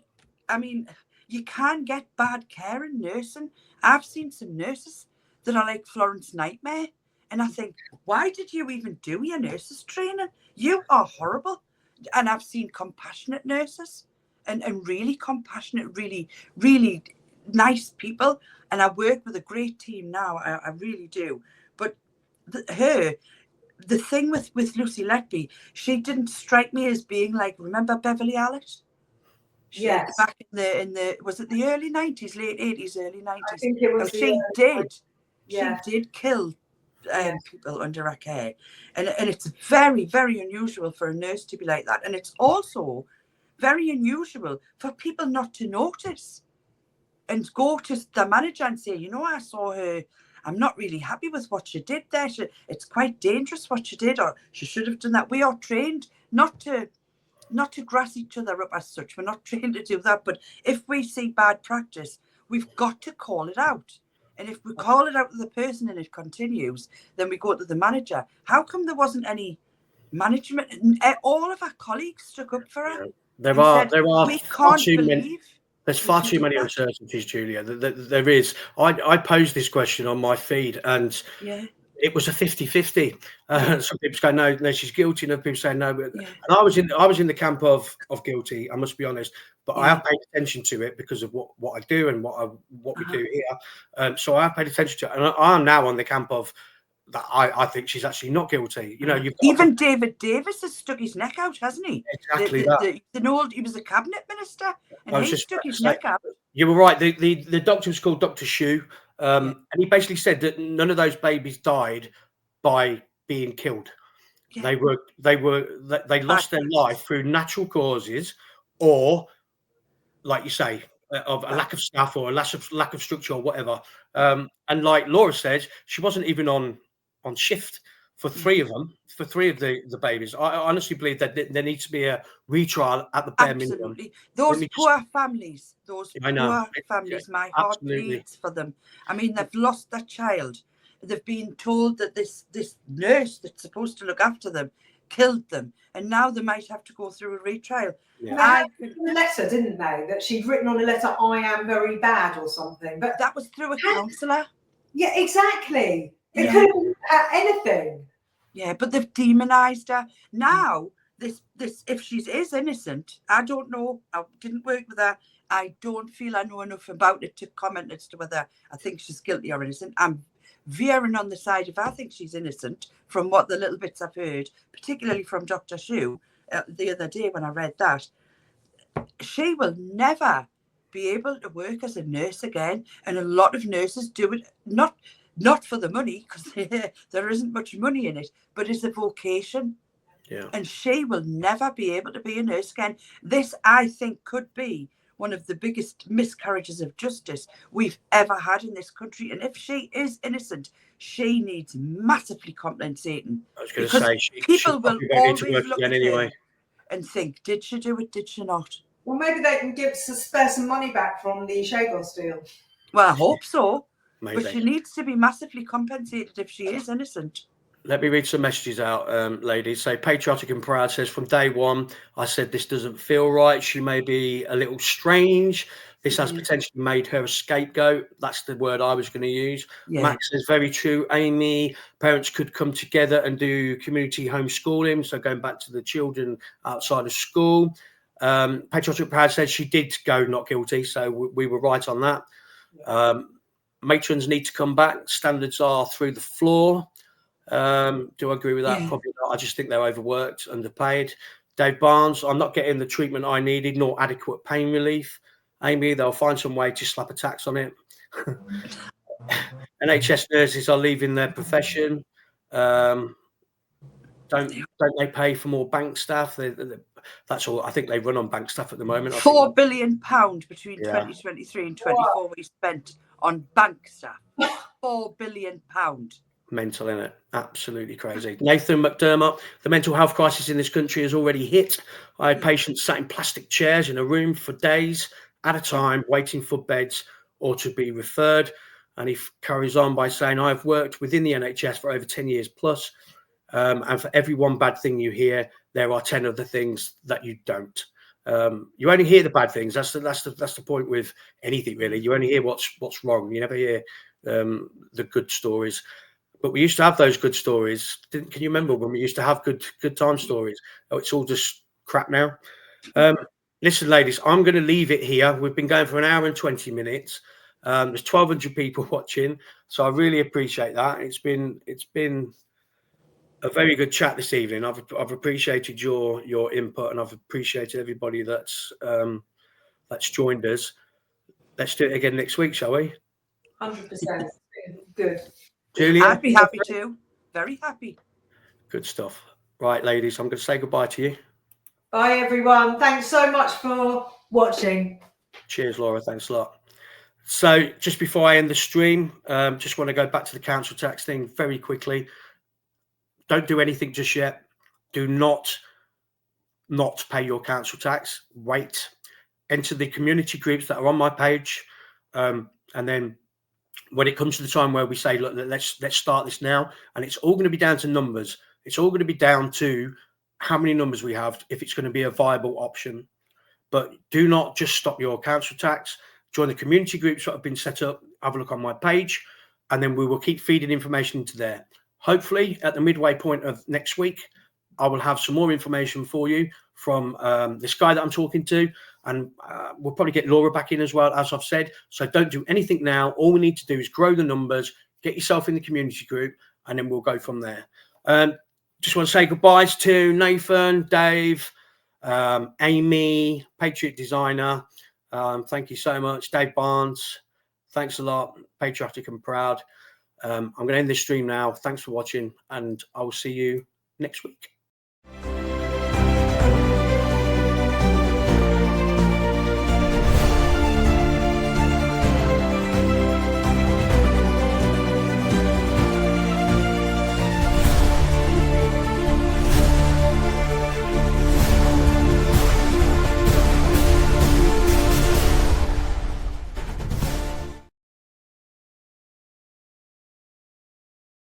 I mean, you can get bad care in nursing. I've seen some nurses that are like Florence Nightmare, and I think, why did you even do your nurses training? You are horrible. And I've seen compassionate nurses and really compassionate, really, really nice people. And I work with a great team now. I really do. But the thing with Lucy Letby, she didn't strike me as being like, remember Beverly Alice? Yes. Back in the was it the early 90s, late 80s, early 90s? I think it was. She did. Yeah. She did kill people under her care, and it's very, very unusual for a nurse to be like that, and it's also very unusual for people not to notice and go to the manager and say, you know, I saw her. I'm not really happy with what she did there. It's quite dangerous what she did, or she should have done that. We are trained not to grass each other up as such. We're not trained to do that. But if we see bad practice, we've got to call it out. And if we call it out to the person and it continues, then we go to the manager. How come there wasn't any management? All of our colleagues stuck up for her. There are we far can't too believe many. There's far too many uncertainties, Julia. There is. I posed this question on my feed, and it was a 50-50. Some people say no, she's guilty, and other people say no. And I was in the camp of guilty. I must be honest, but I have paid attention to it because of what I do and what we do here. So I have paid attention to it, and I am now on the camp of that. I think she's actually not guilty. You know, even David Davis has stuck his neck out, hasn't he? Exactly he was a cabinet minister, and he stuck his neck out. You were right. The doctor was called Dr. Shu, and he basically said that none of those babies died by being killed. They lost their life through natural causes, or, like you say, of a lack of staff or a lack of structure or whatever. And like Laura said, she wasn't even on shift for three of them, for three of the babies. I honestly believe that there needs to be a retrial at the bare minimum. Those poor families, my heart bleeds for them. I mean, they've lost their child. They've been told that this nurse that's supposed to look after them killed them, and now they might have to go through a retrial. They had a letter, didn't they? That she'd written on a letter, "I am very bad" or something. But that was through a counsellor. Yeah, exactly. It could have been anything. Yeah, but they've demonised her. Now, this if she is innocent, I don't know. I didn't work with her. I don't feel I know enough about it to comment as to whether I think she's guilty or innocent. I'm veering on the side of I think she's innocent from what the little bits I've heard, particularly from Dr. Shu the other day when I read that. She will never be able to work as a nurse again, and a lot of nurses do it not for the money, because there isn't much money in it, but it's a vocation. And she will never be able to be a nurse again. This, I think, could be one of the biggest miscarriages of justice we've ever had in this country. And if she is innocent, she needs massively compensating. I was going to say, people will always look at her and think, did she do it? Did she not? Well, maybe they can spare some money back from the Shagos deal. Well, I hope so. Maybe. But she needs to be massively compensated if she is innocent. Let me read some messages out, ladies. So Patriotic and Proud says, from day one, I said this doesn't feel right. She may be a little strange. This has potentially made her a scapegoat. That's the word I was going to use. Max says, very true, Amy. Parents could come together and do community homeschooling. So going back to the children outside of school. Patriotic and Proud says she did go not guilty. So we were right on that. Matrons need to come back. Standards are through the floor. Do I agree with that? Probably not. I just think they're overworked, underpaid. Dave Barnes, I'm not getting the treatment I needed, nor adequate pain relief. Amy, they'll find some way to slap a tax on it. NHS nurses are leaving their profession. Don't they pay for more bank staff? That's all. I think they run on bank staff at the moment. £4 billion between 2023 and 24 we spent on bank staff. £4 billion. Mental, innit? Absolutely crazy. Nathan McDermott, the mental health crisis in this country has already hit. I had patients sat in plastic chairs in a room for days at a time, waiting for beds or to be referred. And he carries on by saying, I've worked within the NHS for over 10 years plus. And for every one bad thing you hear, there are 10 other things that you don't. You only hear the bad things. That's the point with anything, really. You only hear what's wrong. You never hear the good stories. But we used to have those good stories. Can you remember when we used to have good time stories? Oh, it's all just crap now. Listen, ladies, I'm going to leave it here. We've been going for an hour and 20 minutes. There's 1,200 people watching, so I really appreciate that. It's been a very good chat this evening. I've appreciated your input, and I've appreciated everybody that's that's joined us. Let's do it again next week, shall we? 100%. Good. Julia? I'd be happy too. Very happy. Good stuff. Right, ladies, I'm going to say goodbye to you. Bye, everyone. Thanks so much for watching. Cheers, Laura. Thanks a lot. So just before I end the stream, just want to go back to the council tax thing very quickly. Don't do anything just yet. Do not pay your council tax. Wait. Enter the community groups that are on my page. And then when it comes to the time where we say, look, let's start this now, and it's all going to be down to numbers. It's all going to be down to how many numbers we have, if it's going to be a viable option. But do not just stop your council tax. Join the community groups that have been set up. Have a look on my page, and then we will keep feeding information into there. Hopefully, at the midway point of next week, I will have some more information for you from this guy that I'm talking to, and we'll probably get Laura back in as well, as I've said. So don't do anything now. All we need to do is grow the numbers, get yourself in the community group, and then we'll go from there. Just want to say goodbyes to Nathan, Dave, Amy, Patriot Designer. Thank you so much. Dave Barnes, thanks a lot. Patriotic and proud. I'm going to end this stream now. Thanks for watching, and I will see you next week.